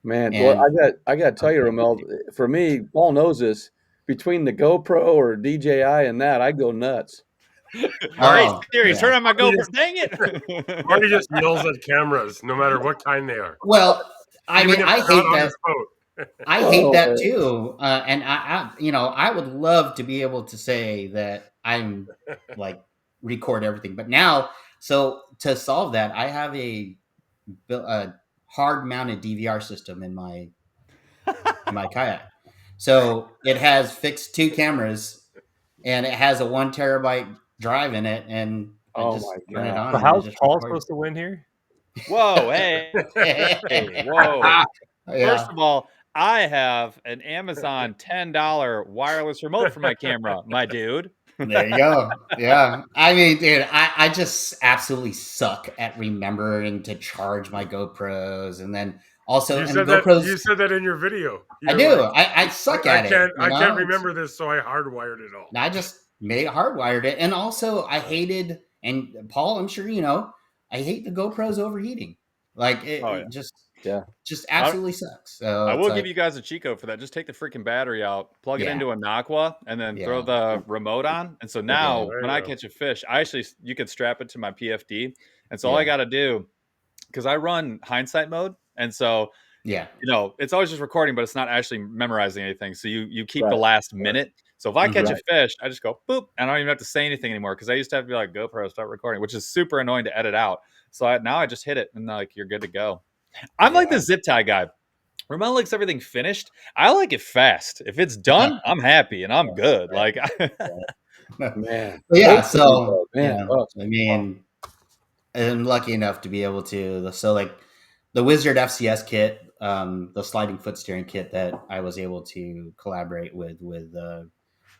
Man, well, I got to tell you, Romel, for me, Paul knows this. Between the GoPro or DJI and that, I go nuts. All right, Siri, turn on my GoPro. Dang it! Marty just yells at cameras, no matter what kind they are. Well, I mean, I hate that. I hate that too, and I, you know, I would love to be able to say that I'm like record everything, but now, so to solve that, I have a hard-mounted DVR system in my kayak. So it has fixed 2 cameras, and it has a 1 terabyte drive in it, and I just turn it on. So how's Paul supposed to win here? Whoa, hey, whoa! First of all, I have an Amazon $10 wireless remote for my camera, my dude. There you go. Yeah. I mean, dude, I just absolutely suck at remembering to charge my GoPros, and then also you said that in your video. I do. I suck at it. I can't remember this, so I hardwired it all. I just hardwired it, and also I hated, and Paul, I'm sure you know, I hate the GoPros overheating. Like it just absolutely sucks. So I will give you guys a cheat code for that. Just take the freaking battery out, plug it into a Nakwa, and then throw the remote on. And so now when I catch a fish, you can strap it to my PFD. And so all I got to do, because I run hindsight mode. And so, you know, it's always just recording, but it's not actually memorizing anything. So you keep the last minute. So if I catch a fish, I just go boop, and I don't even have to say anything anymore, because I used to have to be like, GoPro, start recording, which is super annoying to edit out. So now I just hit it, and like, you're good to go. I'm like the zip tie guy. Romel likes everything finished. I like it fast. If it's done, I'm happy and I'm good. Like, man. Yeah. So man. yeah, Oh, I mean, I'm lucky enough to be able to. So like the Wizard FCS kit, the sliding foot steering kit that I was able to collaborate with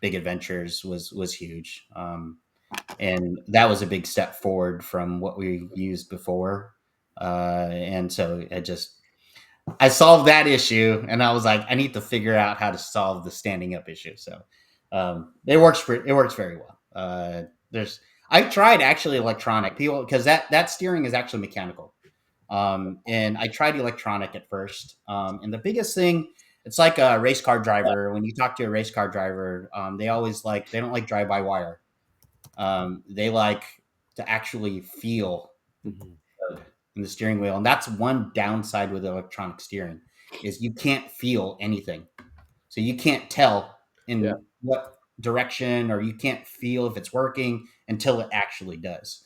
Big Adventures was huge. And that was a big step forward from what we used before. And so I solved that issue, and I was like, I need to figure out how to solve the standing up issue. So it works very well. I tried actually electronic people because that steering is actually mechanical. And I tried electronic at first. And the biggest thing, it's like a race car driver. When you talk to a race car driver, they don't like drive by wire. They like to actually feel in the steering wheel, and that's one downside with electronic steering is you can't feel anything, so you can't tell in what direction, or you can't feel if it's working until it actually does.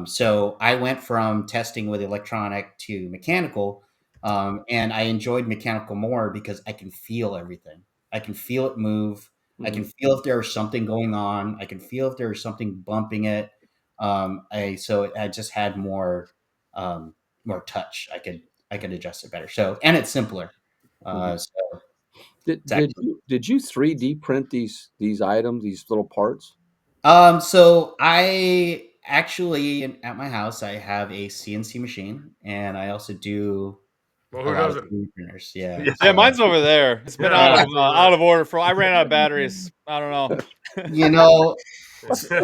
So I went from testing with electronic to mechanical, and I enjoyed mechanical more because I can feel everything. I can feel it move. I can feel if there's something going on. I can feel if there's something bumping it. I just had more touch. I could adjust it better. So, and it's simpler. So did you 3D print these items, these little parts? So I actually at my house I have a CNC machine, and I also do Well, a who lot of doesn't? 3D printers. Yeah. yeah, So, mine's over there. It's been out of order for. I ran out of batteries. I don't know. you know,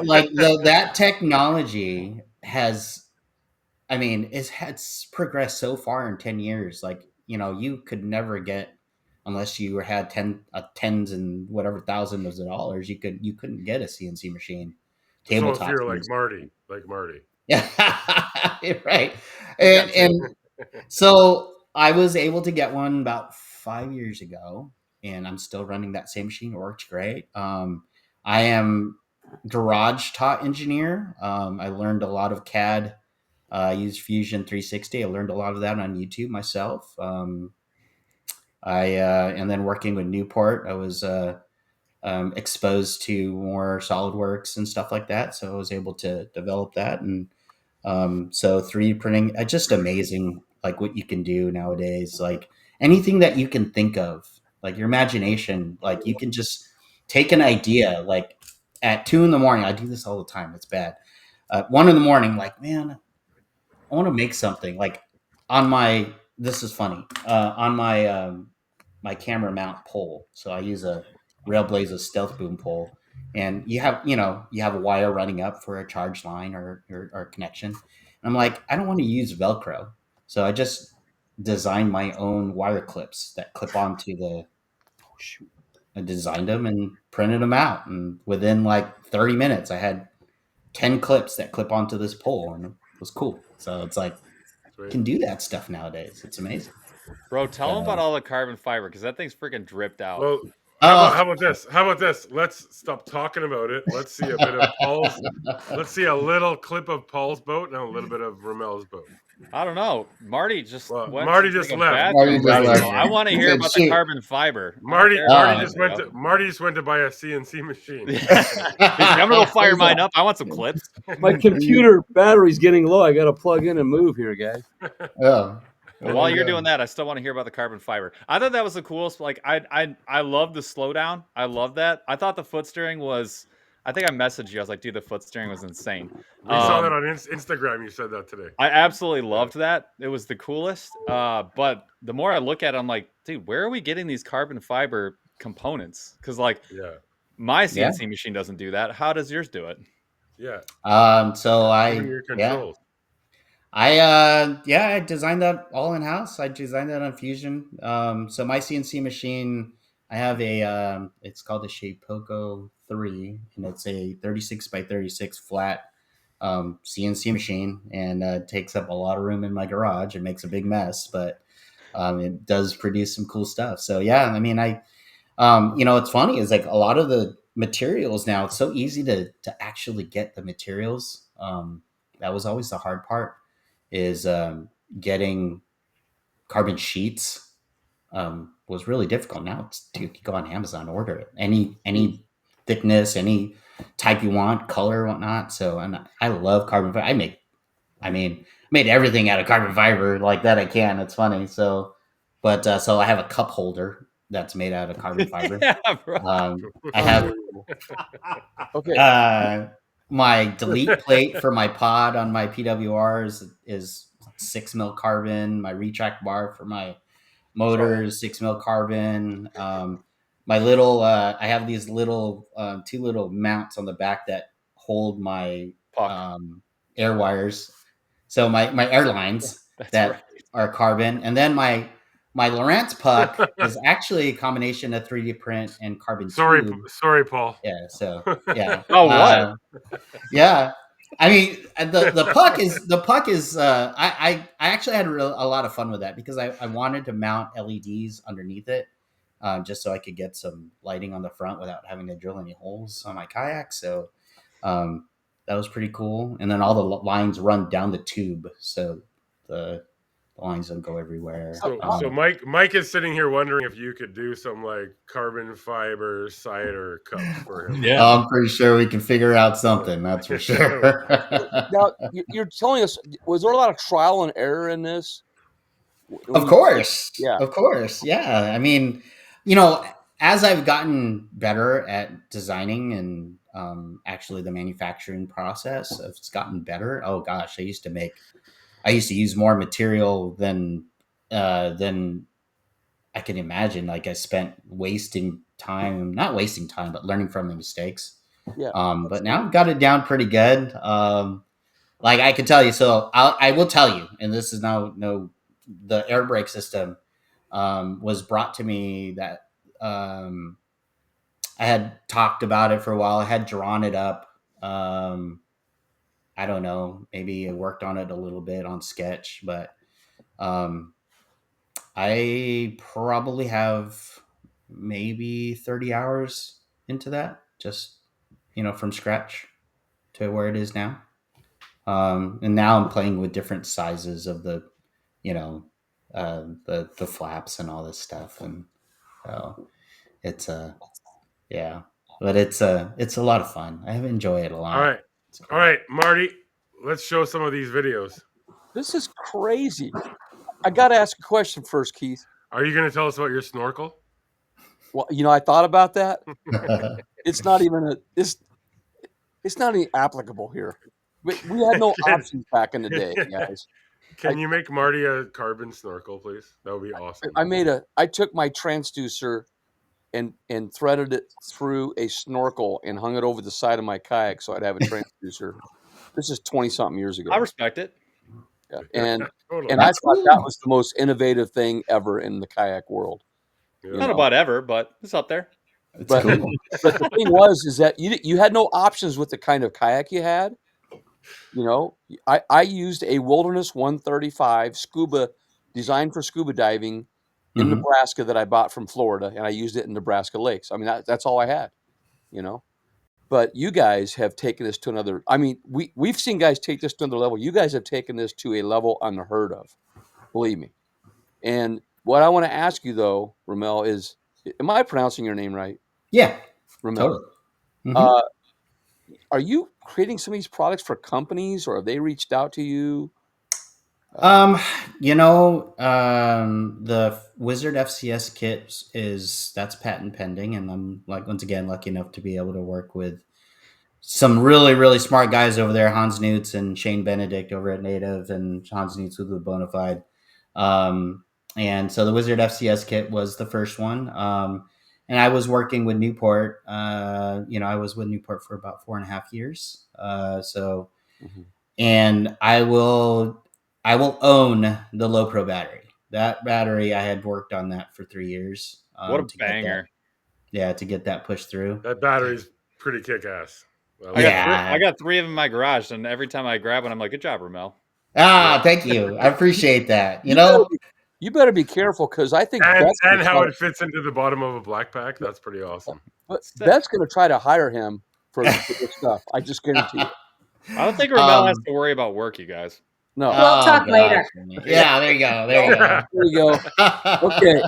like that technology has, I mean, it's progressed so far in 10 years. Like, you could never get, unless you had tens and whatever thousands of dollars, you couldn't get a CNC machine, So if tabletop you're CNC. like Marty. Yeah, right. We got And so I was able to get one about 5 years ago, and I'm still running that same machine. It works great. I am garage taught engineer. I learned a lot of CAD. I used Fusion 360. I learned a lot of that on YouTube myself. And then working with Newport, I was exposed to more SolidWorks and stuff like that. So I was able to develop that. And so 3D printing, just amazing, like what you can do nowadays. Like anything that you can think of, like your imagination, like you can just take an idea, like at 2 a.m. I do this all the time. It's bad. 1 a.m, like, man, I want to make something like this is funny, on my camera mount pole. So I use a Railblazer Stealth Boom pole, and you have a wire running up for a charge line or connection. And I'm like, I don't want to use Velcro, so I just designed my own wire clips that clip onto the. I designed them and printed them out, and within like 30 minutes, I had 10 clips that clip onto this pole, and it was cool. So it's like, you can do that stuff nowadays. It's amazing. Bro, tell them about all the carbon fiber because that thing's freaking dripped out. Well, how about this? How about this? Let's stop talking about it. Let's see a bit of Paul's. Let's see a little clip of Paul's boat and a little bit of Romel's boat. I don't know. Marty just went. Marty just left. I want to hear about the carbon fiber. Marty just went to buy a CNC machine. I'm gonna go fire mine up. I want some clips. My computer battery's getting low. I got to plug in and move here, guys. Yeah. Well, while you're doing that, I still want to hear about the carbon fiber. I thought that was the coolest. Like, I love the slowdown. I love that. I thought the foot steering was. I think I messaged you. I was like, dude, the foot steering was insane. We saw that on Instagram. You said that today. I absolutely loved that. It was the coolest. But the more I look at it, I'm like, dude, where are we getting these carbon fiber components? Because like, my CNC machine doesn't do that. How does yours do it? Yeah. So your controls. I designed that all in house. I designed that on Fusion. So my CNC machine, I have it's called a Shapeoko 3, and it's a 36 by 36 flat CNC machine, and it takes up a lot of room in my garage. It makes a big mess, but it does produce some cool stuff. So yeah, I mean, it's funny is like a lot of the materials now, it's so easy to actually get the materials. That was always the hard part, is getting carbon sheets was really difficult. Now you can go on Amazon, order it any thickness, any type you want, color, whatnot. So, and I love carbon fiber. I made everything out of carbon fiber like that I can. It's funny. So, but so I have a cup holder that's made out of carbon fiber. Yeah, bro. I have my delete plate for my pod on my PWR is 6 mil carbon. My retract bar for my motor is 6 mil carbon. My little I have these little 2 little mounts on the back that hold my air wires. So my airlines are carbon, and then my Lowrance puck is actually a combination of 3D print and carbon tube. Sorry, Paul. Yeah. So yeah. What? Yeah. I mean, the puck is. I actually had a lot of fun with that because I wanted to mount LEDs underneath it, just so I could get some lighting on the front without having to drill any holes on my kayak. So that was pretty cool. And then all the lines run down the tube, so the lines don't go everywhere. So Mike is sitting here wondering if you could do some like carbon fiber cider cups for him. Yeah, I'm pretty sure we can figure out something. That's for sure. Now you're telling us, was there a lot of trial and error in this? Of course. Yeah. I mean, as I've gotten better at designing and actually the manufacturing process, it's gotten better. Oh gosh, I used to use more material than I can imagine. Like I spent not wasting time, but learning from the mistakes. Yeah. But now I've got it down pretty good. Like I can tell you, so I will tell you, and this is the air brake system was brought to me that I had talked about it for a while. I had drawn it up. I don't know, maybe I worked on it a little bit on sketch, but I probably have maybe 30 hours into that, just, from scratch to where it is now. And now I'm playing with different sizes of the flaps and all this stuff. And it's but it's a lot of fun. I enjoy it a lot. All right, Marty, let's show some of these videos. This is crazy. I got to ask a question first, Keith. Are you going to tell us about your snorkel? Well, I thought about that. It's not even it's not even applicable here. We had no options back in the day, guys. Can you make Marty a carbon snorkel, please? That would be awesome. I took my transducer and threaded it through a snorkel and hung it over the side of my kayak so I'd have a transducer. This is 20-something years ago. I respect it. Yeah. And Totally. and I thought that was the most innovative thing ever in the kayak world. Yeah. Not about ever, but it's up there. But the thing is that you had no options with the kind of kayak you had. I used a Wilderness 135 scuba designed for scuba diving in Nebraska that I bought from Florida, and I used it in Nebraska lakes. I mean, that's all I had, But you guys have taken this to another. I mean, we've seen guys take this to another level. You guys have taken this to a level unheard of, believe me. And what I want to ask you though, Romel, is, am I pronouncing your name right? Yeah, Romel. totally. Are you creating some of these products for companies, or have they reached out to you? The Wizard FCS kit that's patent pending, and I'm once again lucky enough to be able to work with some really, really smart guys over there, Hans Newts and Shane Benedict over at Native, and Hans Newts with the Bonafide. And so the Wizard FCS kit was the first one. And I was working with Newport. I was with Newport for about 4.5 years. And I will own the Low Pro battery. That battery, I had worked on that for 3 years. What a banger! To get that pushed through. That battery's pretty kick-ass. I got 3 of them in my garage, and every time I grab one, I'm like, "Good job, Romel." Thank you. I appreciate that. You better be careful, because I think and how it fits into the bottom of a black pack. That's pretty awesome. But Beth's going to try to hire him for this stuff. I just guarantee you. I don't think Romel has to worry about work, you guys. No. We'll talk later. Yeah, there you go. There you go. There we go. Okay.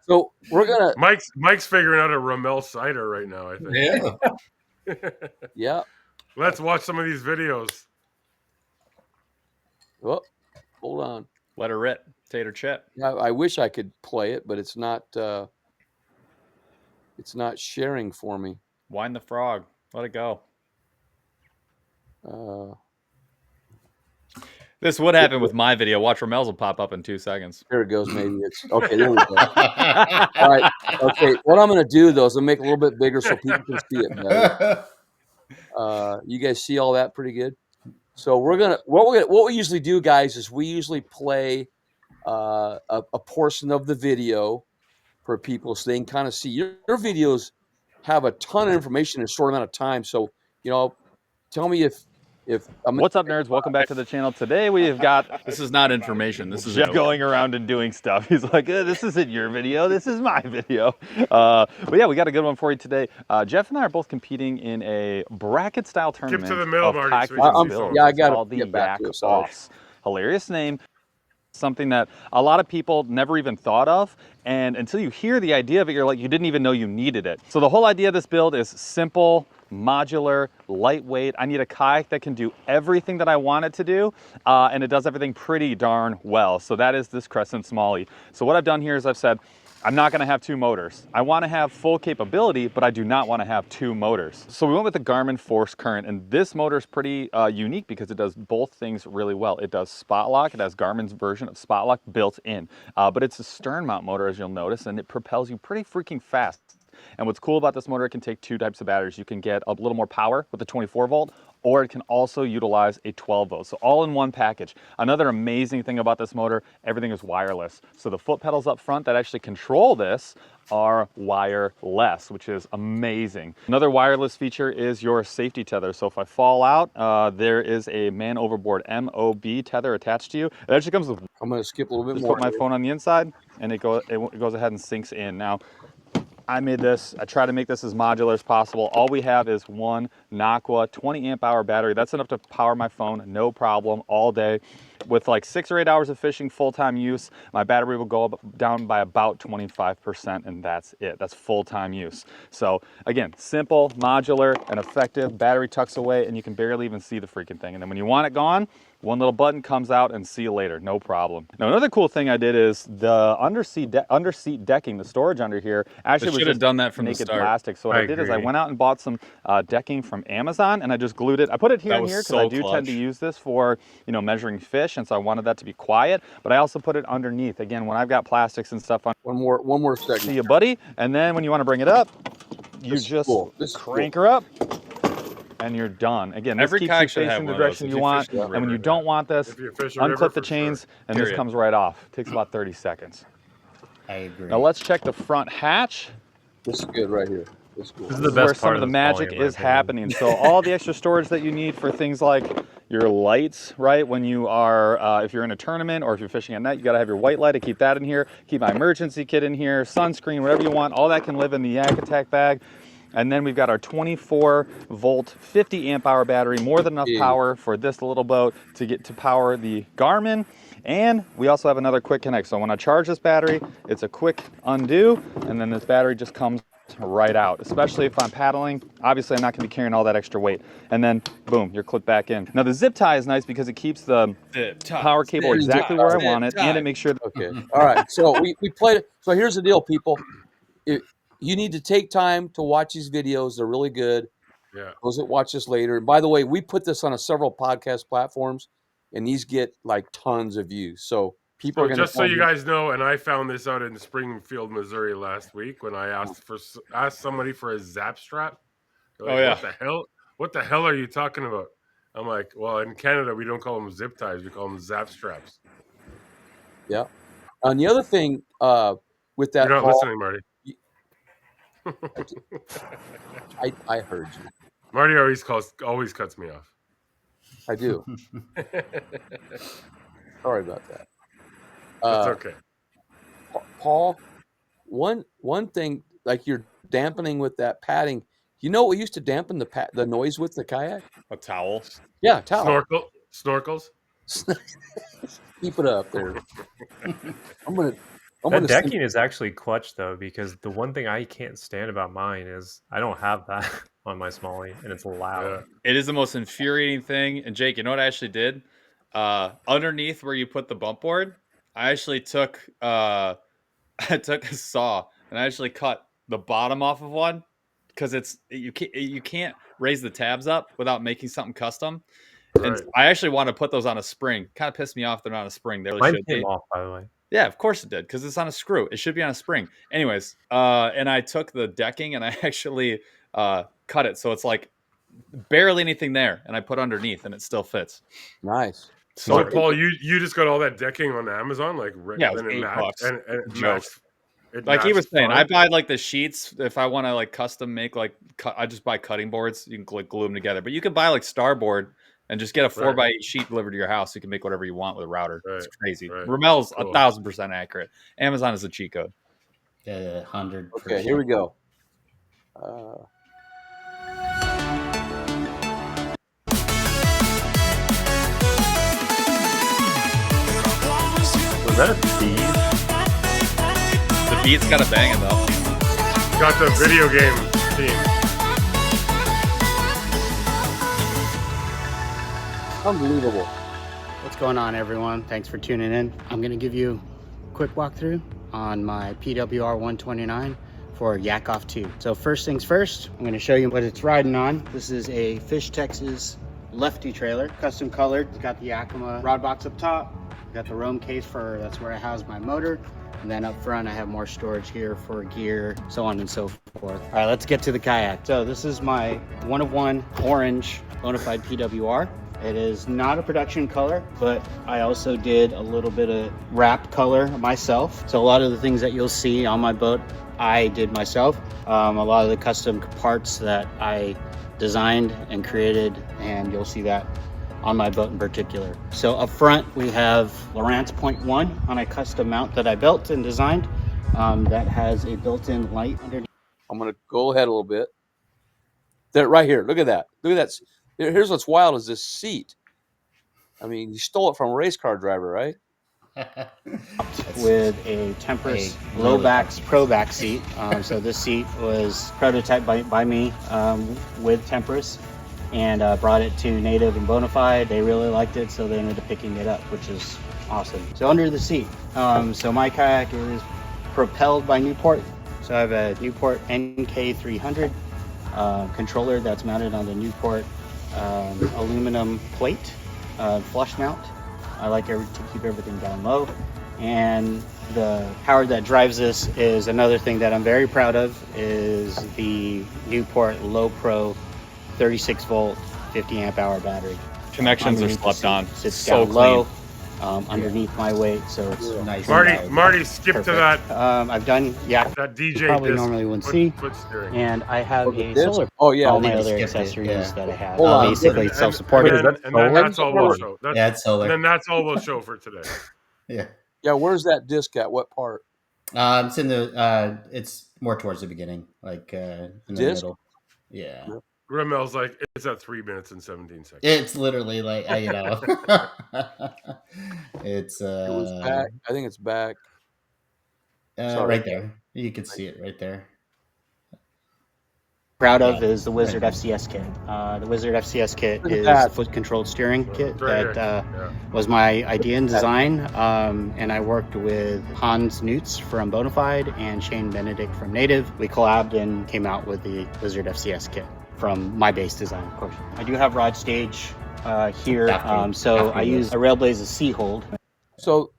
So we're gonna. Mike's figuring out a Romel cider right now, I think. Yeah. Yeah. Let's watch some of these videos. Oh, hold on. Let her rip, tater chip. Yeah, I wish I could play it, but it's not. It's not sharing for me. Wind the frog. Let it go. This would happen with my video. Watch, Romel's will pop up in 2 seconds. There it goes. Maybe it's okay. There we go. All right. Okay. What I'm going to do though is I'll make it a little bit bigger so people can see it better. You guys see all that pretty good. So what we usually do, guys, is we usually play a portion of the video for people so they can kind of see your videos have a ton of information in a short amount of time. So tell me if what's up, nerds? Welcome back to the channel. Today we've got This is not information. This is Jeff going around and doing stuff. He's like, this isn't your video. This is my video. But yeah, we got a good one for you today. Jeff and I are both competing in a bracket style tournament. Skip to the middle, Marty. I got to get back to it. YakOff. Hilarious name. Something that a lot of people never even thought of, and until you hear the idea of it, you're like, you didn't even know you needed it. So the whole idea of this build is simple, modular, lightweight. I need a kayak that can do everything that I want it to do, and it does everything pretty darn well. So that is this Crescent Smalley. So what I've done here is I've said, I'm not going to have 2 motors. I want to have full capability, but I do not want to have 2 motors. So we went with the Garmin Force Current, and this motor is pretty unique because it does both things really well. It does spot lock. It has Garmin's version of spot lock built in, but it's a stern mount motor, as you'll notice, and it propels you pretty freaking fast. And what's cool about this motor, it can take 2 types of batteries. You can get a little more power with the 24 volt, or it can also utilize a 12 volt. So all in one package. Another amazing thing about this motor, everything is wireless. So the foot pedals up front that actually control this are wireless, which is amazing. Another wireless feature is your safety tether. So if I fall out, there is a man overboard MOB tether attached to you. It actually comes with, I'm going to skip a little bit just more. put my phone on the inside and it goes ahead and sinks in. Now, I made this, I try to make this as modular as possible. All we have is one Naqua 20 amp hour battery. That's enough to power my phone, no problem, all day. With like 6 or 8 hours of fishing full-time use, my battery will go down by about 25%, and that's it. That's full-time use. So again, simple, modular, and effective. Battery tucks away, and you can barely even see the freaking thing. And then when you want it gone, one little button comes out and see you later, no problem. Now another cool thing I did is the underseat decking, the storage under here, actually was just done that from naked the start. plastic. So what I did is I went out and bought some decking from Amazon, and I just glued it. I put it here and here because I do tend to use this for, measuring fish, and so I wanted that to be quiet. But I also put it underneath. Again, when I've got plastics and stuff on. One more second. See you, buddy. And then when you want to bring it up, you just crank her up. And you're done. Again, this keeps you facing the direction you want. And when you don't want this, unclip the chains, and this comes right off. It takes about 30 seconds. I agree. Now let's check the front hatch. This is good right here. This is cool. This is the best where part some of the magic is happening. So all the extra storage that you need for things like your lights, right? When you are, if you're in a tournament or if you're fishing at night, you got to have your white light to keep that in here. Keep my emergency kit in here, sunscreen, whatever you want. All that can live in the Yak Attack bag. And then we've got our 24 volt, 50 amp hour battery, more than enough power for this little boat to power the Garmin. And we also have another quick connect. So when I charge this battery, it's a quick undo, and then this battery just comes right out, especially if I'm paddling. Obviously, I'm not gonna be carrying all that extra weight. And then, boom, you're clipped back in. Now the zip tie is nice because it keeps the power cable exactly where I want it, and it makes sure that okay. All right, so we played it. So here's the deal, people. You need to take time to watch these videos. They're really good. Yeah. Those that watch this later. And by the way, we put this on several podcast platforms, and these get like tons of views. So people are going to. Just so you guys know, and I found this out in Springfield, Missouri last week when I asked somebody for a zap strap. Like, What the hell are you talking about? I'm like, well, in Canada we don't call them zip ties, we call them zap straps. Yeah. And the other thing with that, you're not listening, Marty. I heard you. Marty always cuts me off. I do. Sorry about that. That's okay. Paul, one thing, like you're dampening with that padding. You know what we used to dampen the noise with the kayak? a towel. Yeah, towel. Snorkels. Keep it up there. That decking is actually clutch though, because the one thing I can't stand about mine is I don't have that on my Smalley, and it's loud. It is the most infuriating thing. And Jake, you know what I actually did? Underneath where you put the bump board, I actually took I took a saw and I actually cut the bottom off of one, because you can't raise the tabs up without making something custom. Right. And I actually want to put those on a spring. Kind of pissed me off they're not on a spring. They really Mine should came be. off, by the way. Yeah, of course it did, because it's on a screw. It should be on a spring. Anyways, and I took the decking and I actually cut it so it's like barely anything there, and I put underneath, and it still fits. Nice. So Paul, you just got all that decking on Amazon, like yeah, it was $8. and like he was saying, I buy like the sheets if I want to like custom make like I just buy cutting boards. You can like glue them together, but you can buy like Starboard and just get a 4x8 sheet delivered to your house. You can make whatever you want with a router. Right, it's crazy. Right. Romel's 1,000% accurate. Amazon is a cheat code. 100%. Okay, here we go. Was that a beat? The beat's got a banging though. Got the video game theme. Unbelievable. What's going on, everyone? Thanks for tuning in. I'm going to give you a quick walkthrough on my PWR 129 for YakOff 2. So first things first, I'm going to show you what it's riding on. This is a Fish Texas lefty trailer, custom colored. It's got the Yakima rod box up top. Got the Rome case that's where I house my motor. And then up front, I have more storage here for gear, so on and so forth. All right, let's get to the kayak. So this is my one-of-one orange Bonafide PWR. It is not a production color, but I also did a little bit of wrap color myself. So a lot of the things that you'll see on my boat, I did myself. A lot of the custom parts that I designed and created, and you'll see that on my boat in particular. So up front, we have Lowrance Point 1 on a custom mount that I built and designed that has a built-in light underneath. I'm going to go ahead a little bit. There, right here. Look at that. Look at that. Here's what's wild is this seat. I mean, you stole it from a race car driver, right? With a Tempest low backs pro back seat. So this seat was prototyped by me with Tempest, and brought it to Native and Bonafide. They really liked it, so they ended up picking it up, which is awesome. So under the seat, so my kayak is propelled by Newport. So I have a Newport NK300 controller that's mounted on the Newport aluminum plate, flush mount. I like to keep everything down low. And the power that drives this is another thing that I'm very proud of, is the Newport Low Pro 36 volt 50 amp hour battery. Connections are slept on. It's so low underneath my weight, so it's nice. Marty, skip to that. I've done that DJ probably disc, normally wouldn't see, and I have a solar. Oh yeah, all my other accessories that I have basically and self-supported. And then that's all we'll show. That's solar. And then that's all we'll show for today. Yeah. Yeah, where's that disc at? What part? It's in the. It's more towards the beginning, like in the disc? middle. Yeah. Romel's like, it's at 3 minutes and 17 seconds. It's literally like it's it was back. I think it's back. Right there. You can see it right there. Proud of is the Wizard FCS kit. The Wizard FCS kit is the foot-controlled steering kit that was my idea and design, and I worked with Hans Newts from Bonafide and Shane Benedict from Native. We collabed and came out with the Wizard FCS kit from my base design, of course. I do have rod stage here, so I use a Railblazer C-hold. So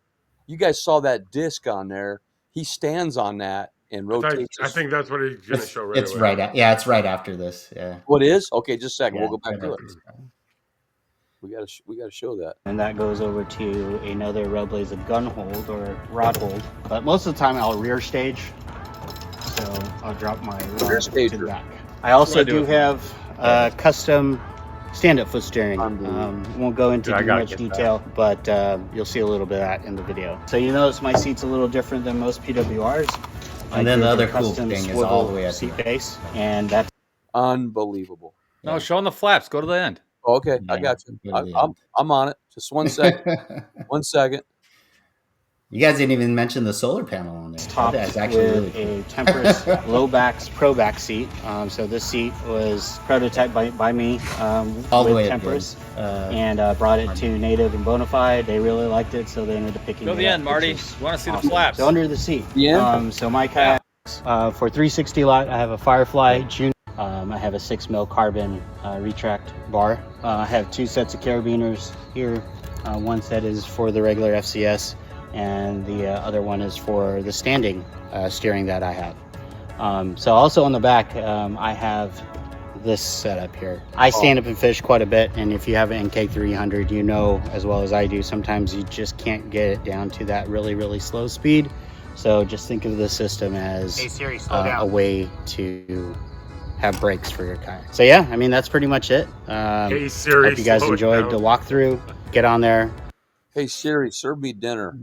you guys saw that disc on there. He stands on that and rotates. I think that's what he's going to show right It's away. It's right after this. Yeah. What is? Okay, just a second. Yeah, we'll go back to it. We gotta show that. And that goes over to another Railblazer gun hold or rod hold. But most of the time I'll rear stage. So I'll drop my rod to the back. I also do have custom stand-up foot steering. Won't go into too much detail, but you'll see a little bit of that in the video. So you notice my seat's a little different than most PWRs. And then the other cool thing is all the way at seat base, and that's unbelievable. No, showing the flaps. Go to the end. Oh, okay, I got you. I'm on it. Just 1 second. 1 second. You guys didn't even mention the solar panel on there. It's topped That's actually with really cool. a Tempest low backs pro back seat. So this seat was prototyped by me All the with way Tempest, and brought it to Native and Bonafide. They really liked it, so they ended up picking it up. Go the end, Marty. You want to see the flaps? So under the seat. Yeah. So my kayaks, for 360 lot, I have a Firefly Junior. I have a 6mm carbon retract bar. I have 2 sets of carabiners here. One set is for the regular FCS, and the other one is for the standing steering that I have. So also on the back, I have this setup here. I stand up and fish quite a bit, and if you have an NK300, you know as well as I do, sometimes you just can't get it down to that really, really slow speed. So just think of the system as a way to have brakes for your kayak. So yeah, I mean, that's pretty much it. Hey Siri, hope you guys enjoyed the walkthrough. Get on there. Hey Siri, serve me dinner.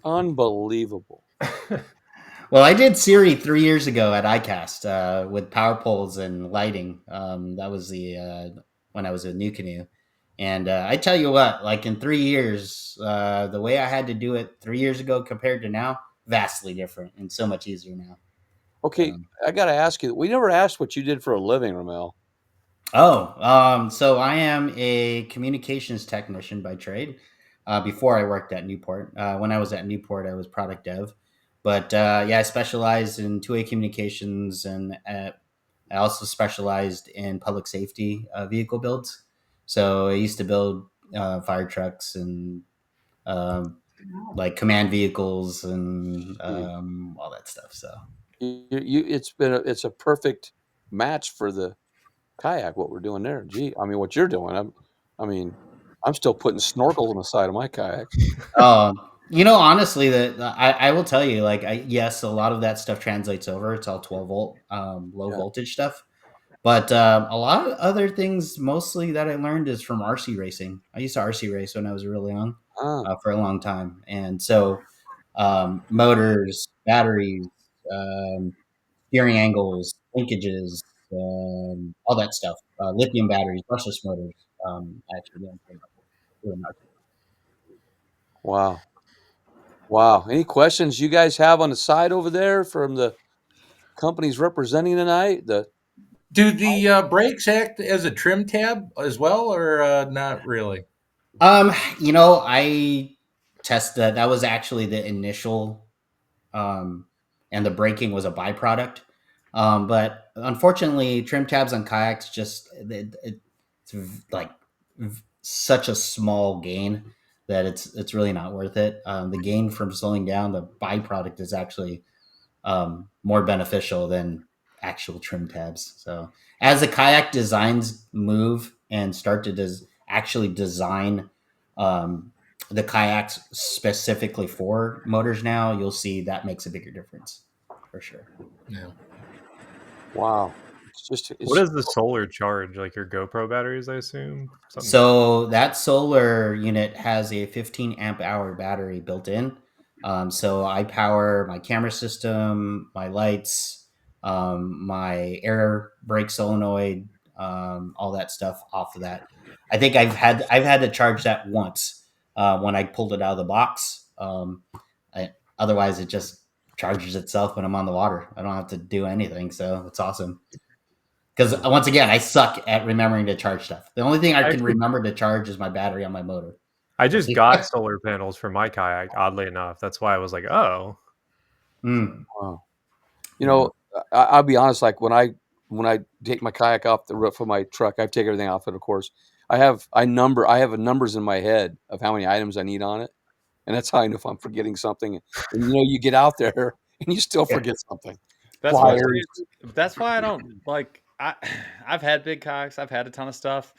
Unbelievable. Well, I did Siri 3 years ago at ICAST with power poles and lighting. That was the when I was with New Canoe. And I tell you what, like in 3 years, the way I had to do it 3 years ago compared to now, vastly different and so much easier now. Okay, I got to ask you, we never asked what you did for a living, Romel. So I am a communications technician by trade. Before I worked at Newport. When I was at Newport, I was product dev. But yeah, I specialized in two-way communications, and I also specialized in public safety vehicle builds. So I used to build fire trucks and like command vehicles and all that stuff. So it's a perfect match for the kayak. What we're doing there, gee, I mean, what you're doing. I'm still putting snorkels on the side of my kayaks. Honestly, that I will tell you, like, yes, a lot of that stuff translates over. It's all 12-volt, low voltage stuff. But a lot of other things, mostly that I learned is from RC racing. I used to RC race when I was really young for a long time. And so motors, batteries, steering angles, linkages, all that stuff, lithium batteries, brushless motors. Actually, really not. Wow. Any questions you guys have on the side over there from the companies representing tonight? Do the brakes act as a trim tab as well, or not really? I tested that was actually the initial, and the braking was a byproduct. But unfortunately, trim tabs on kayaks it's like such a small gain that it's really not worth it. The gain from slowing down, the byproduct is actually more beneficial than actual trim tabs. So as the kayak designs move and start to actually design the kayaks specifically for motors now, you'll see that makes a bigger difference for sure. Yeah. Wow. What is the solar charge? Like your GoPro batteries, I assume? So that solar unit has a 15 amp hour battery built in. So I power my camera system, my lights, my air brake solenoid, all that stuff off of that. I think I've had to charge that once when I pulled it out of the box. Otherwise, it just charges itself when I'm on the water. I don't have to do anything, so it's awesome. Because once again, I suck at remembering to charge stuff. The only thing I can remember to charge is my battery on my motor. I just got solar panels for my kayak, oddly enough. That's why I was like, oh. Wow. I'll be honest, like when I take my kayak off the roof of my truck, I take everything off it, of course. I have numbers in my head of how many items I need on it. And that's how I know if I'm forgetting something. And you get out there and you still forget something. That's why I don't like. I've had big kayaks. I've had a ton of stuff,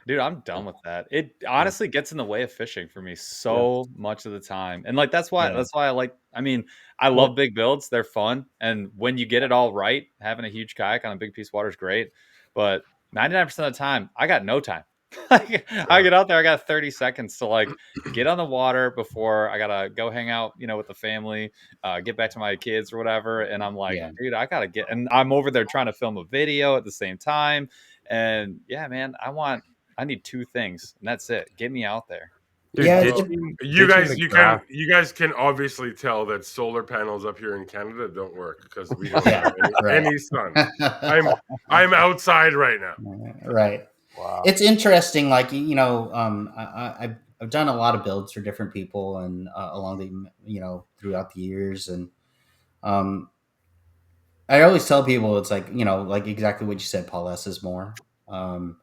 dude. I'm done with that. It honestly gets in the way of fishing for me so much of the time, and like that's why I like. I mean, I love big builds. They're fun, and when you get it all right, having a huge kayak on a big piece of water is great. But 99% of the time, I got no time. I get out there, I got 30 seconds to like get on the water before I gotta go hang out, with the family, get back to my kids or whatever. And I'm like, dude, I gotta and I'm over there trying to film a video at the same time. And yeah, man, I need 2 things, and that's it. Get me out there. Dude, Yeah, you guys can obviously tell that solar panels up here in Canada don't work because we don't have any sun. I'm outside right now. Right. Wow. It's interesting. Like, I've done a lot of builds for different people and along the throughout the years, and I always tell people it's like like exactly what you said, Paul. Less is more. And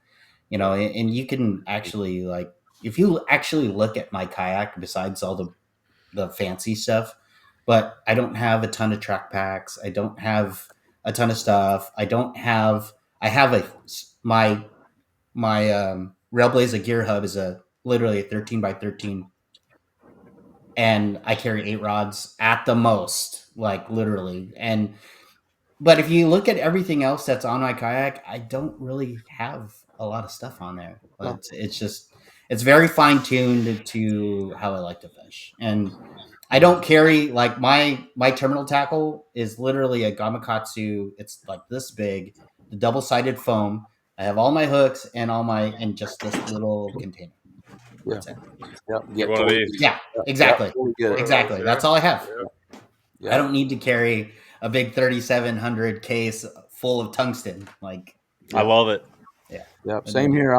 you can actually, like, if you actually look at my kayak, besides all the fancy stuff, but I don't have a ton of track packs. I don't have a ton of stuff. I have my Railblazer gear hub is literally a 13 by 13, and I carry 8 rods at the most, like literally. But if you look at everything else that's on my kayak, I don't really have a lot of stuff on there. It's very fine tuned to how I like to fish, and I don't carry, like, my terminal tackle is literally a Gamakatsu. It's like this big, the double sided foam. I have all my hooks and just this little container. That's it. Get one of these. Yeah, exactly. Exactly. Yeah. That's all I have. Yeah. I don't need to carry a big 3700 case full of tungsten. Like, I love it. Yeah. Same here.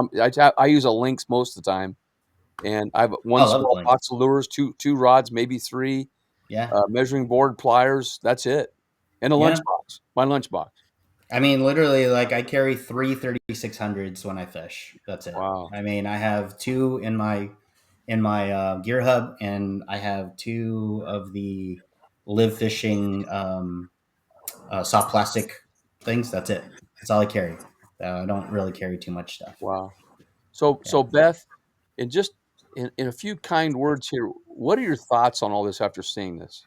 I use a Lynx most of the time, and I have one small box of lures, two rods, maybe 3. Yeah. Measuring board, pliers. That's it. And a lunchbox. My lunchbox. I mean, literally, like, I carry 3 3600s when I fish. That's it. Wow. I mean, I have 2 in my gear hub, and I have 2 of the live fishing soft plastic things. That's it. That's all I carry. I don't really carry too much stuff. Wow. So Beth, and just in a few kind words here, what are your thoughts on all this after seeing this?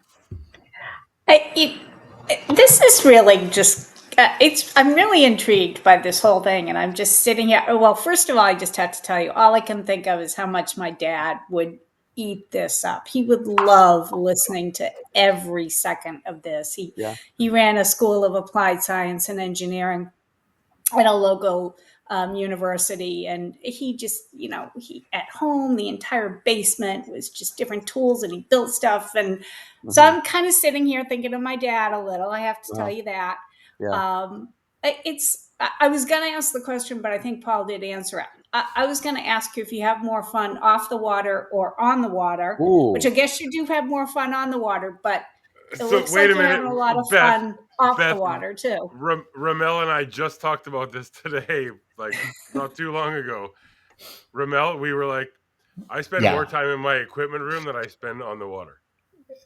This is really just I'm really intrigued by this whole thing, and I'm just sitting here. Well, first of all, I just have to tell you, all I can think of is how much my dad would eat this up. He would love listening to every second of this. He ran a school of applied science and engineering at a local university, and he just, he at home, the entire basement was just different tools, and he built stuff. And so I'm kind of sitting here thinking of my dad a little, I have to tell you that. I was going to ask the question, but I think Paul did answer it. I was going to ask you if you have more fun off the water or on the water. Ooh. Which I guess you do have more fun on the water, but it looks like you're having a lot of fun off the water too. Romel and I just talked about this today, like not too long ago. Romel, we were like, I spend more time in my equipment room than I spend on the water.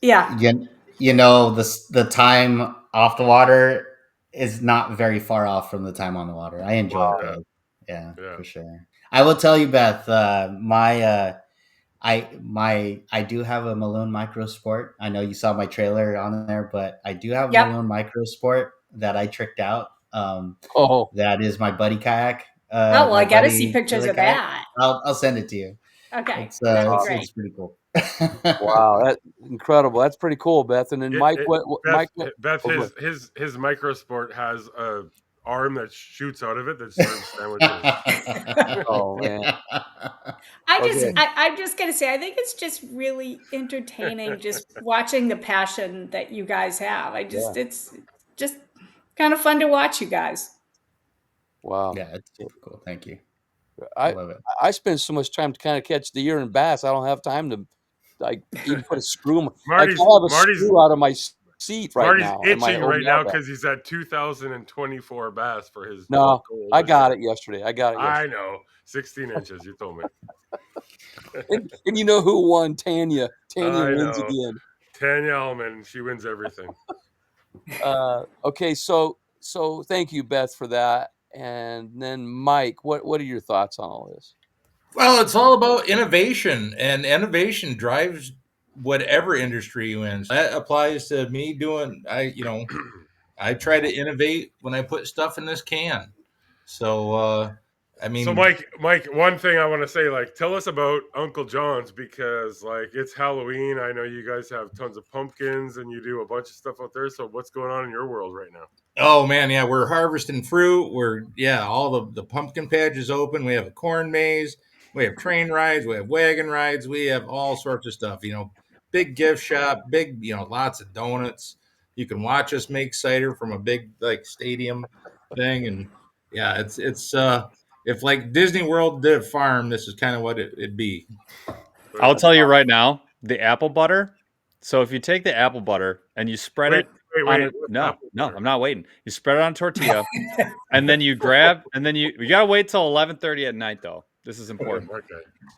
Yeah. The time off the water is not very far off from the time on the water. I enjoy it both. Yeah, for sure. I will tell you, Beth, I do have a Malone Micro Sport. I know you saw my trailer on there, but I do have a Malone Micro Sport that I tricked out. That is my buddy kayak. I got to see pictures of that. I'll send it to you. Okay, it's pretty cool. Wow, that's incredible. That's pretty cool, Beth. And then Mike, Beth, his Micro Sport has a arm that shoots out of it that serves sandwiches. Oh man. I'm just gonna say, I think it's just really entertaining just watching the passion that you guys have. It's just kind of fun to watch you guys. Wow. Yeah, it's super cool. Thank you. I love it. I spend so much time to kind of catch deer and bass. I don't have time to even put a screw. Marty's screw out of my seat right now. Marty's itching right now because he's at 2024 bass for his. No, I got it yesterday. I know, 16 inches. You told me. and you know who won? Tanya. Tanya wins again. Tanya Allman. She wins everything. Okay, so thank you, Beth, for that. And then Mike, what are your thoughts on all this? Well, it's all about innovation, and innovation drives whatever industry you in. That applies to me doing. I try to innovate when I put stuff in this can. So I mean, so Mike, one thing I want to say, like, tell us about Uncle John's, because like it's Halloween. I know you guys have tons of pumpkins and you do a bunch of stuff out there. So what's going on in your world right now? oh man, yeah, we're harvesting fruit. All the pumpkin patch is open. We have a corn maze. We have train rides. We have wagon rides. We have all sorts of stuff. Big gift shop. Big, lots of donuts. You can watch us make cider from a big like stadium thing, and yeah, it's if like Disney World did a farm, this is kind of what it'd be. I'll tell you right now, the apple butter. So if you take the apple butter and you spread it on a no, I'm not waiting. You spread it on a tortilla, and then you grab, and then you gotta wait till 11:30 at night though. This is important. Okay.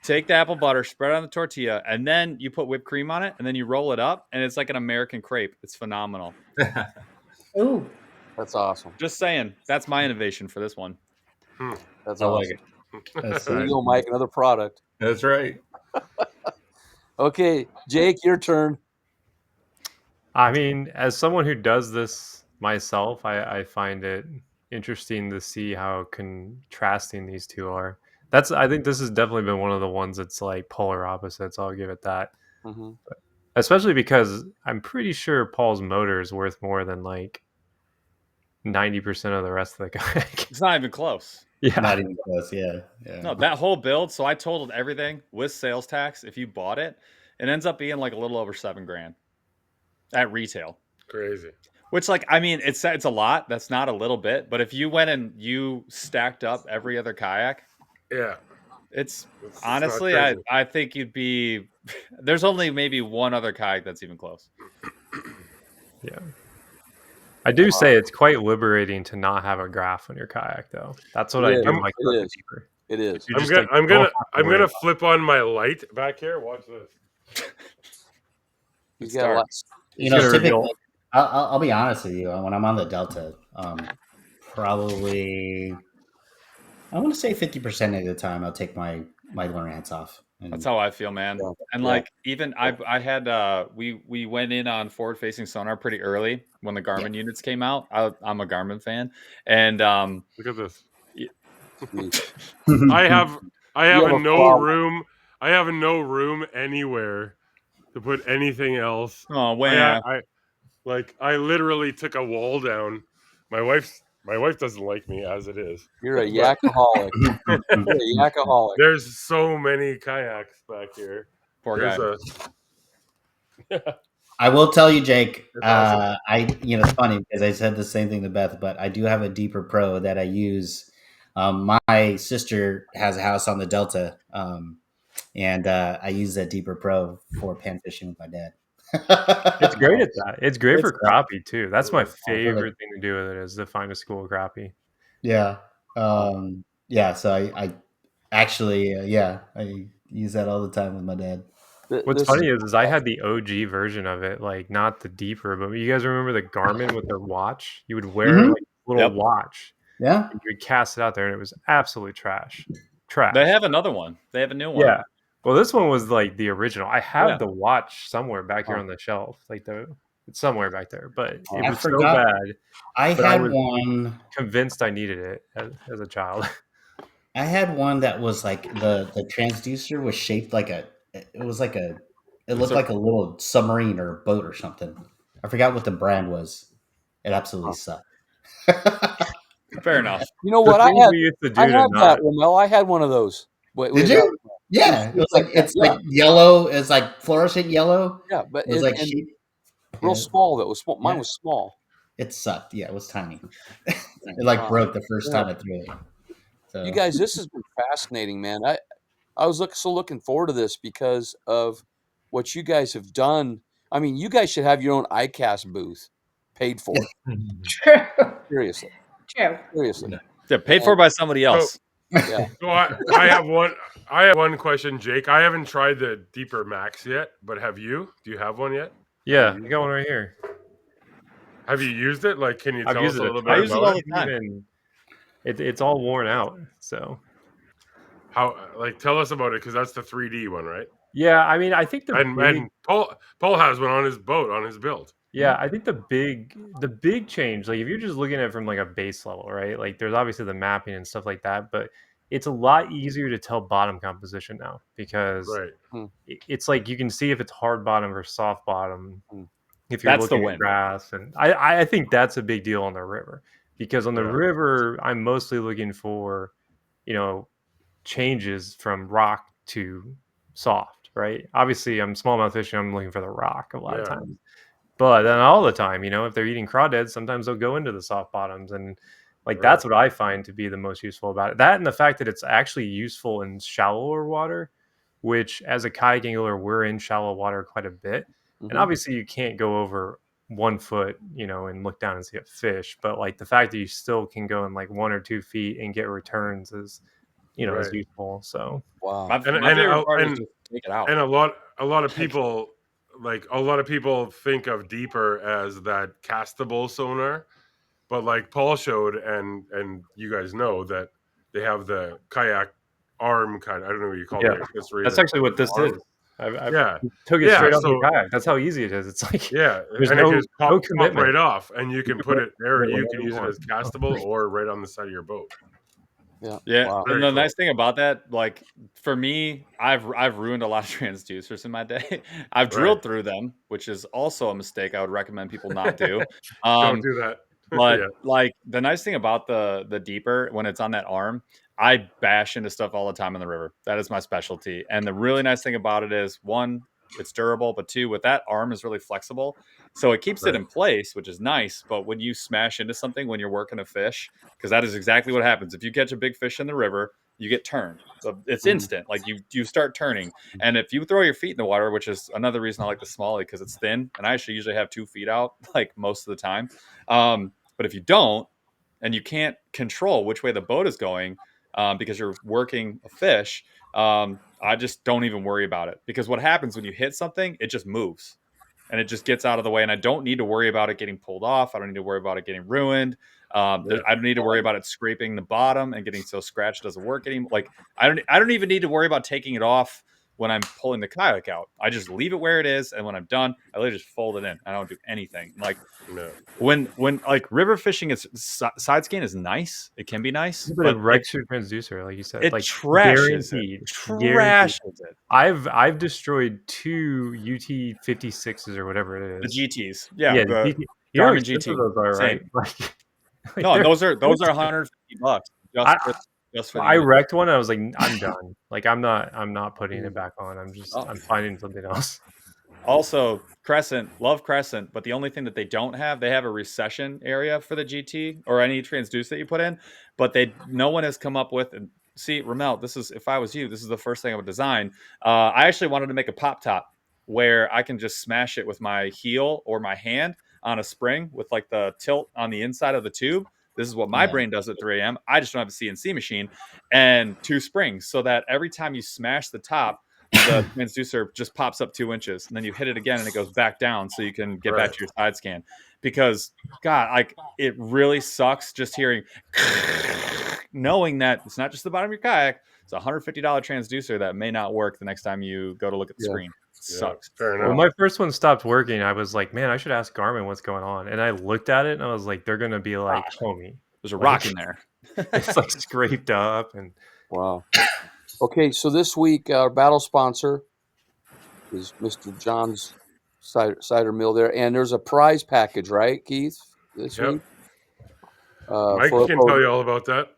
Take the apple butter, spread it on the tortilla, and then you put whipped cream on it, and then you roll it up, and it's like an American crepe. It's phenomenal. Ooh, That's awesome. Just saying, that's my innovation for this one. That's I awesome. like it. That's There right. you go, Mike. Another product. That's right. Okay, Jake, your turn. I mean, as someone who does this myself, I find it interesting to see how contrasting these two are. I think this has definitely been one of the ones that's like polar opposites. I'll give it that. Mm-hmm. Especially because I'm pretty sure Paul's motor is worth more than like 90% of the rest of the kayak. It's not even close. Yeah. Not even close. Yeah. No, that whole build. So I totaled everything with sales tax. If you bought it, it ends up being like a little over $7,000 at retail. Crazy. Which, like, I mean, it's a lot. That's not a little bit. But if you went and you stacked up every other kayak, yeah, it's honestly, I think you'd be. There's only maybe one other kayak that's even close. Yeah. I do say it's quite liberating to not have a graph on your kayak, though. That's what I do like about the deeper. It is. I'm gonna flip on my light back here. Watch this. You got typically, I'll be honest with you. When I'm on the Delta, probably I want to say 50% of the time I'll take my Lowrance off. That's how I feel, man. Yeah. And like even I had we went in on forward facing sonar pretty early when the Garmin units came out. I'm a Garmin fan, and look at this. I have no room. I have no room anywhere to put anything else. Oh, wow. I literally took a wall down. My wife doesn't like me as it is. You're a yakaholic. You're a yakaholic. There's so many kayaks back here. Poor guy. I will tell you, Jake. Awesome. It's funny because I said the same thing to Beth, but I do have a Deeper Pro that I use. My sister has a house on the Delta, and I use that Deeper Pro for pan fishing with my dad. It's great at that. It's great for crappie too. That's my favorite thing to do with it is to find a school of crappie. Yeah. So I actually, I use that all the time with my dad. What's funny is I had the OG version of it, like not the deeper, but you guys remember the Garmin with the watch? You would wear like a little watch. Yeah. And you would cast it out there and it was absolutely trash. They have another one. They have a new one. Yeah. Well, this one was like the original. I have the watch somewhere back here on the shelf. It's somewhere back there, but it was so bad. I had one convinced I needed it as a child. I had one that was like the transducer was shaped like it looked like a little submarine or a boat or something. I forgot what the brand was. It absolutely sucked. Fair enough. You know what? I had that, Romel. I had one of those. Did you? Yeah, it was like yellow. It's like fluorescent yellow. Yeah, but it was like real small. That was small. Mine was small. It sucked. Yeah, it was tiny. It broke the first time I threw it. So. You guys, this has been fascinating, man. I was looking forward to this because of what you guys have done. I mean, you guys should have your own ICAST booth, paid for. True. Seriously. True. Seriously. They're paid for by somebody else. Yeah. So I have one question, Jake. I haven't tried the Deeper Max yet, but have you? Do you have one yet? Yeah, you got one right here. Have you used it? Like, can you tell us a little bit I use it all about the time. It's all worn out. So, tell us about it because that's the 3D one, right? Yeah, I mean, I think and Paul has one on his boat on his build. Yeah, I think the big change, like if you're just looking at it from like a base level, right? Like there's obviously the mapping and stuff like that, but it's a lot easier to tell bottom composition now because it's like you can see if it's hard bottom or soft bottom if you're looking at grass. And I think that's a big deal on the river, because on the river, I'm mostly looking for, changes from rock to soft, right? Obviously, I'm smallmouth fishing, I'm looking for the rock a lot of times. But then all the time, if they're eating crawdads, sometimes they'll go into the soft bottoms. And that's what I find to be the most useful about it. That and the fact that it's actually useful in shallower water, which as a kayak angler, we're in shallow water quite a bit. And obviously you can't go over 1 foot, and look down and see a fish. But the fact that you still can go in 1 or 2 feet and get returns is, is useful. So wow. My favorite part is just take it out. And a lot of people think of deeper as that castable sonar, but Paul showed, and you guys know that they have the kayak arm kind. I don't know what you call it. That's actually what this is. I took it straight off the kayak. That's how easy it is. It's there's and no, it just no pop commitment. right off, and you can put it there. You can use it as castable or right on the side of your boat. Yeah. Wow. And the nice thing about that, for me, I've ruined a lot of transducers in my day. I've drilled through them, which is also a mistake I would recommend people not do. Don't do that. But the nice thing about the deeper, when it's on that arm, I bash into stuff all the time in the river. That is my specialty. And the really nice thing about it is, one, it's durable, but two, with that arm is really flexible. So it keeps it in place, which is nice. But when you smash into something when you're working a fish, because that is exactly what happens. If you catch a big fish in the river, you get turned. So it's instant. You start turning. And if you throw your feet in the water, which is another reason I like the smallie, because it's thin, and I actually usually have 2 feet out most of the time. But if you don't, and you can't control which way the boat is going, because you're working a fish, I just don't even worry about it, because what happens when you hit something, it just moves and it just gets out of the way. And I don't need to worry about it getting pulled off. I don't need to worry about it getting ruined. I don't need to worry about it scraping the bottom and getting so scratched it doesn't work anymore. I don't even need to worry about taking it off when I'm pulling the kayak out. I just leave it where it is, and when I'm done, I literally just fold it in. I don't do anything. When river fishing, is side scan is nice. It can be nice, but it wrecks your transducer, like you said. It trashes it. I've destroyed 2 UT56s or whatever it is. The GTs, the Garmin GT. Those are, right? No, those are $150 just for. I wrecked one. And I was like, I'm done. I'm not putting it back on. I'm finding something else. Also, Crescent, love Crescent, but the only thing that they don't have, they have a recession area for the GT or any transducer that you put in, but no one has come up with. And see, Romel, if I was you, this is the first thing I would design. I actually wanted to make a pop top where I can just smash it with my heel or my hand on a spring with the tilt on the inside of the tube. This is what my brain does at 3 a.m. I just don't have a CNC machine and 2 springs, so that every time you smash the top, the transducer just pops up 2 inches, and then you hit it again and it goes back down, so you can get back to your side scan. Because God, it really sucks just hearing knowing that it's not just the bottom of your kayak. It's a $150 transducer that may not work the next time you go to look at the screen. It sucks. Fair enough. When my first one stopped working, I was like, man, I should ask Garmin what's going on. And I looked at it and I was like, they're gonna be like, homie, there's a rock in there. It's scraped up. And wow. Okay, so this week our battle sponsor is Mr. John's cider mill there, and there's a prize package, right, Keith? This week. Mike can tell you all about that.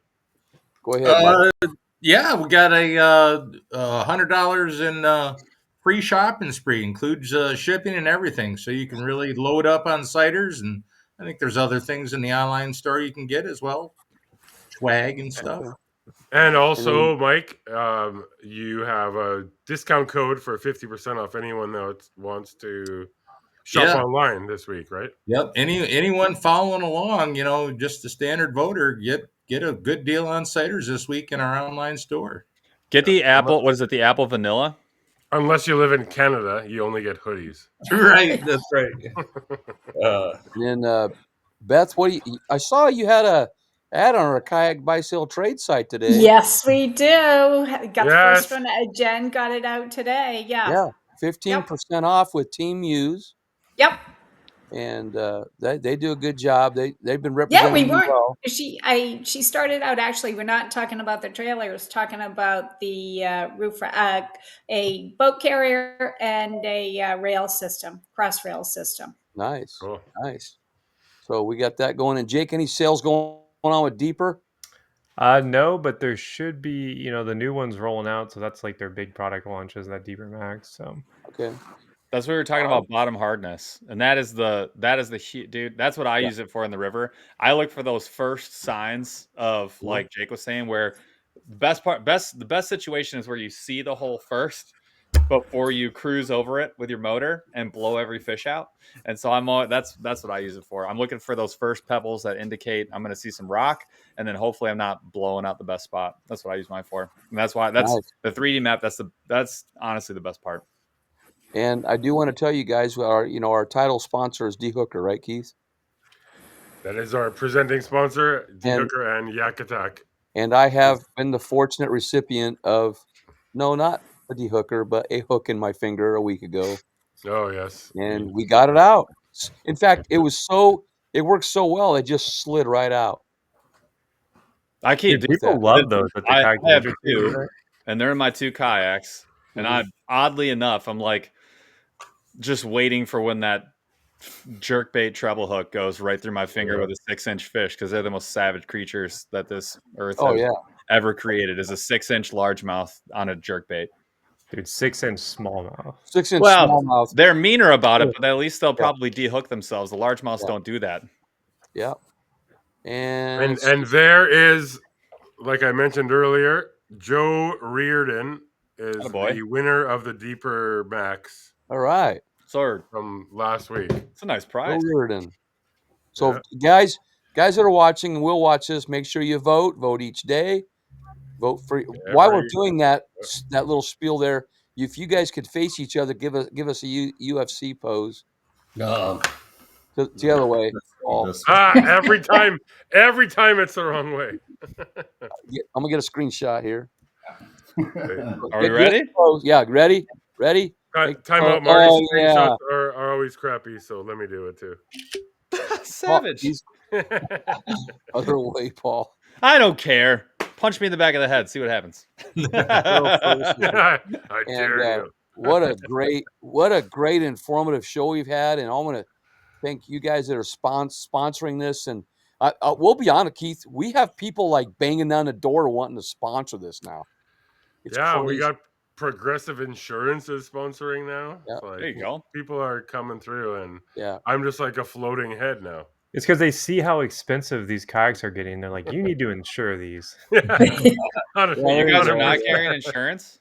Go ahead. Mike. Yeah, we got a $100 in free shopping spree, includes shipping and everything, so you can really load up on ciders, and I think there's other things in the online store you can get as well, swag and stuff. And also, Mike, you have a discount code for 50% off anyone that wants to shop online this week, right? Yep. Anyone following along, just the standard voter, get a good deal on ciders this week in our online store. Get the apple. What is it? The apple vanilla. Unless you live in Canada, you only get hoodies. Right. That's right. And then Beth, I saw you had a ad on our kayak buy sale trade site today. Yes, we do. Got the first one. Jen got it out today. Yeah. 15% off with Team Use. Yep. and they do a good job. They've been representing me well. She started out, actually, we're not talking about the trailer, we're talking about the roof, a boat carrier and a rail system, cross rail system. Nice, Cool. nice. So we got that going. And Jake, any sales going on with Deeper? No, but there should be, the new one's rolling out, so that's like their big product launches, that Deeper Max. So okay, that's what we were talking about, bottom hardness, and that is the dude. That's what I use it for in the river. I look for those first signs of, like Jake was saying, where the best situation is where you see the hole first before you cruise over it with your motor and blow every fish out. And so that's what I use it for. I'm looking for those first pebbles that indicate I'm going to see some rock, and then hopefully I'm not blowing out the best spot. That's what I use mine for, and that's why nice. the 3D map. That's honestly the best part. And I do want to tell you guys, our title sponsor is D-Hooker, right, Keith? That is our presenting sponsor, D-Hooker and Yak Attack. And I have been the fortunate recipient of, no, not a D-Hooker, but a hook in my finger a week ago. Oh, yes. And we got it out. In fact, it worked so well, it just slid right out. People love those. I have two, and they're in my two kayaks. And I, oddly enough, I'm like just waiting for when that jerkbait treble hook goes right through my finger with a 6-inch fish, because they're the most savage creatures that this earth has ever created. Is a 6-inch largemouth on a jerkbait. Dude, 6-inch smallmouth. 6-inch smallmouth. They're meaner about it, but at least they'll probably de-hook themselves. The largemouths don't do that. Yeah. And there is, like I mentioned earlier, Joe Reardon is the winner of the Deeper Max. All right. From last week. It's a nice prize. Joe Reardon. So guys that are watching and will watch this, make sure you vote each day. Vote for while we're doing that little spiel there. If you guys could face each other, give us a UFC pose. No. It's the other way. Every time it's the wrong way. I'm gonna get a screenshot here. Are we ready? Yeah, ready? Time out, Marty. Screenshots are always crappy, so let me do it too. Savage. Other way, Paul. I don't care. Punch me in the back of the head. See what happens. I dare you. What a great informative show we've had, and I want to thank you guys that are sponsoring this. And we'll be honest, Keith, we have people like banging down the door wanting to sponsor this now. It's crazy. We got Progressive Insurance is sponsoring now. Yeah. Like, there you go. People are coming through, and I'm just like a floating head now. It's because they see how expensive these kayaks are getting. They're like, you need to insure these. You guys are not carrying insurance?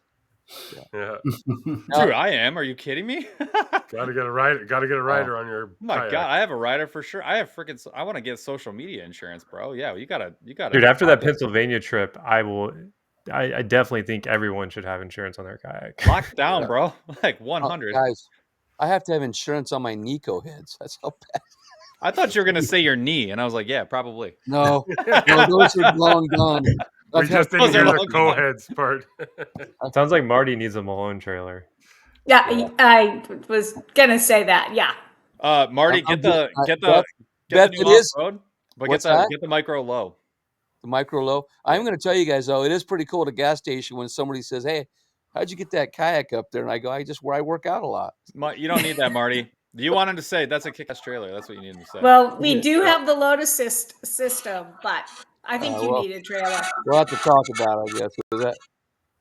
Yeah. Dude, I am. Are you kidding me? Gotta get a rider on your my kayak. God, I have a rider for sure. I want to get social media insurance, bro. Yeah, you gotta. Dude, after that Pennsylvania trip, I definitely think everyone should have insurance on their kayak. Lock down, bro. Like 100. Guys, I have to have insurance on my Nico heads. That's how bad. I thought you were gonna say your knee, and I was like, yeah, probably. No, those are long gone. We just didn't hear the co-heads part. Sounds like Marty needs a Malone trailer. Yeah, I was gonna say that. Yeah. Marty, get the new off-road, but get the micro low. The micro low. I'm going to tell you guys though, it is pretty cool at a gas station when somebody says, "Hey, how'd you get that kayak up there?" And I go, "I work out a lot." You don't need that, Marty. Do you want him to say that's a kick-ass trailer? That's what you need him to say. Well, we do have the load assist system, but I think you need a trailer. We'll have to talk about it,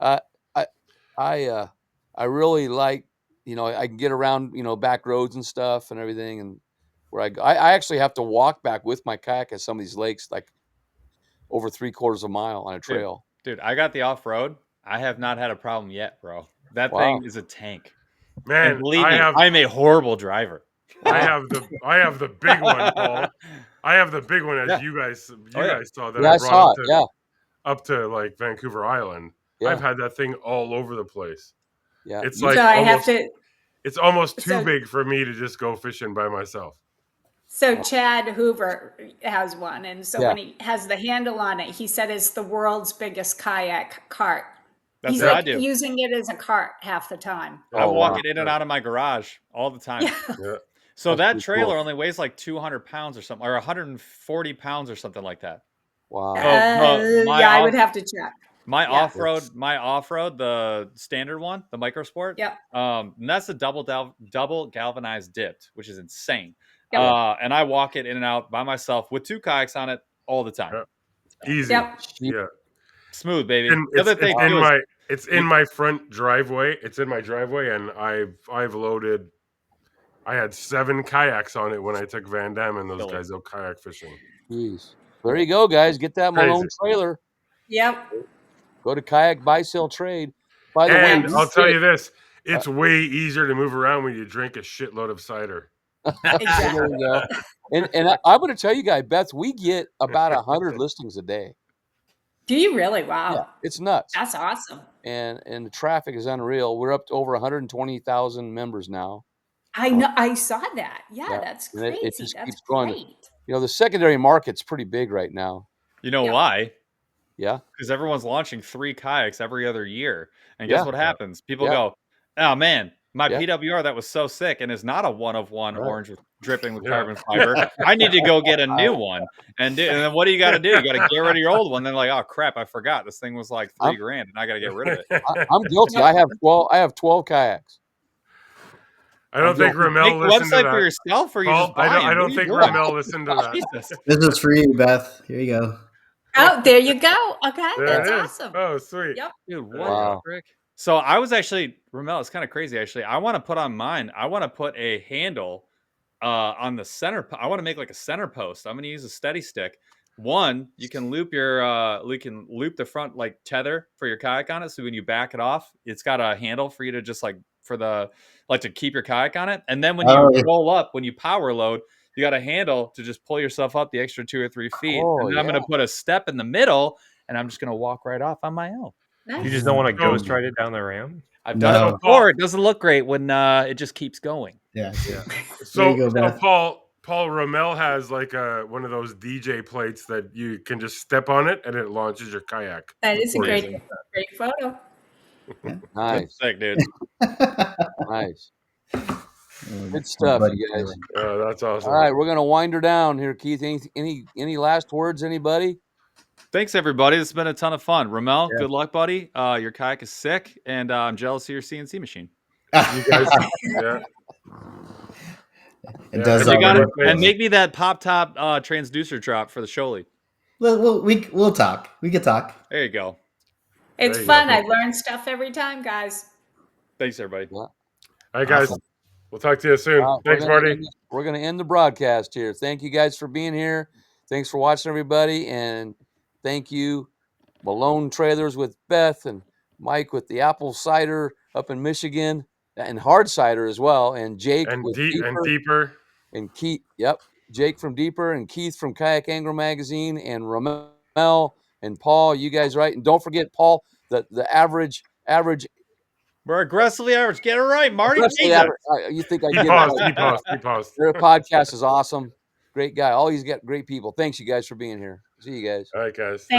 I guess. I really like, I can get around, back roads and stuff and everything, and where I actually have to walk back with my kayak at some of these lakes, like over 3/4 of a mile on a trail. Dude, I got the off-road. I have not had a problem yet, bro. That thing is a tank. Man, and believe me, I'm a horrible driver. I have the big one, Paul. I have the big one, as you guys saw that I brought up to like Vancouver Island. Yeah. I've had that thing all over the place. Yeah, it's like it's almost too big for me to just go fishing by myself. So Chad Hoover has one, and so when he has the handle on it, he said it's the world's biggest kayak cart. That's what I do. Using it as a cart half the time. I walk it in and out of my garage all the time. Yeah. So that trailer only weighs like 200 pounds or something, or 140 pounds or something like that. Wow. Yeah, I would have to check. My off-road, the standard one, the MicroSport. Yep. And that's a double galvanized dipped, which is insane. Yep. And I walk it in and out by myself with 2 kayaks on it all the time. Yep. Easy. Yep. Yeah. Smooth, baby. It's in my front driveway. It's in my driveway, and I've loaded. I had 7 kayaks on it when I took Van Damme and those guys out kayak fishing. Jeez. There you go, guys. Get that Malone trailer. Yep. Go to Kayak Buy Sell Trade. By the way, I'll tell you this: it's way easier to move around when you drink a shitload of cider. Exactly. There you go. And I'm going to tell you guys, Beth, we get about 100 listings a day. Do you really? Wow. Yeah, it's nuts. That's awesome. And the traffic is unreal. We're up to over 120,000 members now. I know. I saw that. Yeah, that's crazy. It just that's keeps growing. great. You know, the secondary market's pretty big right now. You know why? Yeah. Because everyone's launching 3 kayaks every other year. And guess what happens? People go, oh, man, my PWR, that was so sick. And it's not a 1-of-1 orange with dripping with carbon fiber. I need to go get a new one. And then what do you got to do? You got to get rid of your old one. Then like, oh, crap, I forgot. This thing was like $3,000 and I got to get rid of it. I'm guilty. I have 12 kayaks. I don't think Romel listened to that. For yourself, or you just I don't think Romel listened to that. This is for you, Beth. Here you go. Oh, there you go. Okay, that's awesome. Oh, sweet. Yep. Dude, what the frick? So I was actually, Romel, it's kind of crazy actually. I want to put on mine. I want to put a handle on the center. I want to make like a center post. I'm going to use a steady stick. One, you can loop the front like tether for your kayak on it. So when you back it off, it's got a handle for you to just like to keep your kayak on it. And then when you roll up, when you power load, you got a handle to just pull yourself up the extra 2 or 3 feet. And then I'm going to put a step in the middle, and I'm just going to walk right off on my own. Nice. You just don't want to ghost ride it down the ramp? I've done it before. It doesn't look great when it just keeps going. Yeah. So Paul Romel has like one of those DJ plates that you can just step on it and it launches your kayak. That is a great photo. Nice. Sick, dude. Nice. Good stuff, you guys. That's awesome. All right, we're gonna wind her down here, Keith. Any last words, anybody? Thanks, everybody. This has been a ton of fun. Romel, good luck, buddy. Your kayak is sick, and I'm jealous of your CNC machine. You guys, It does. And make me that pop top transducer drop for the Shoaly. We'll talk. We can talk. There you go. It's fun. I learn stuff every time, guys. Thanks, everybody. All right, guys. Awesome. We'll talk to you soon. Thanks, Marty. We're going to end the broadcast here. Thank you guys for being here. Thanks for watching, everybody. And thank you, Malone Trailers with Beth and Mike with the apple cider up in Michigan and hard cider as well. And Jake and with Deeper. And Keith. Yep. Jake from Deeper and Keith from Kayak Angler Magazine and Romel and Paul. You guys right. And don't forget, Paul, the average. We're aggressively average. Get it right, Marty. You think I get it? He paused. Their podcast is awesome. Great guy. All he's got great people. Thanks, you guys, for being here. See you guys. All right, guys.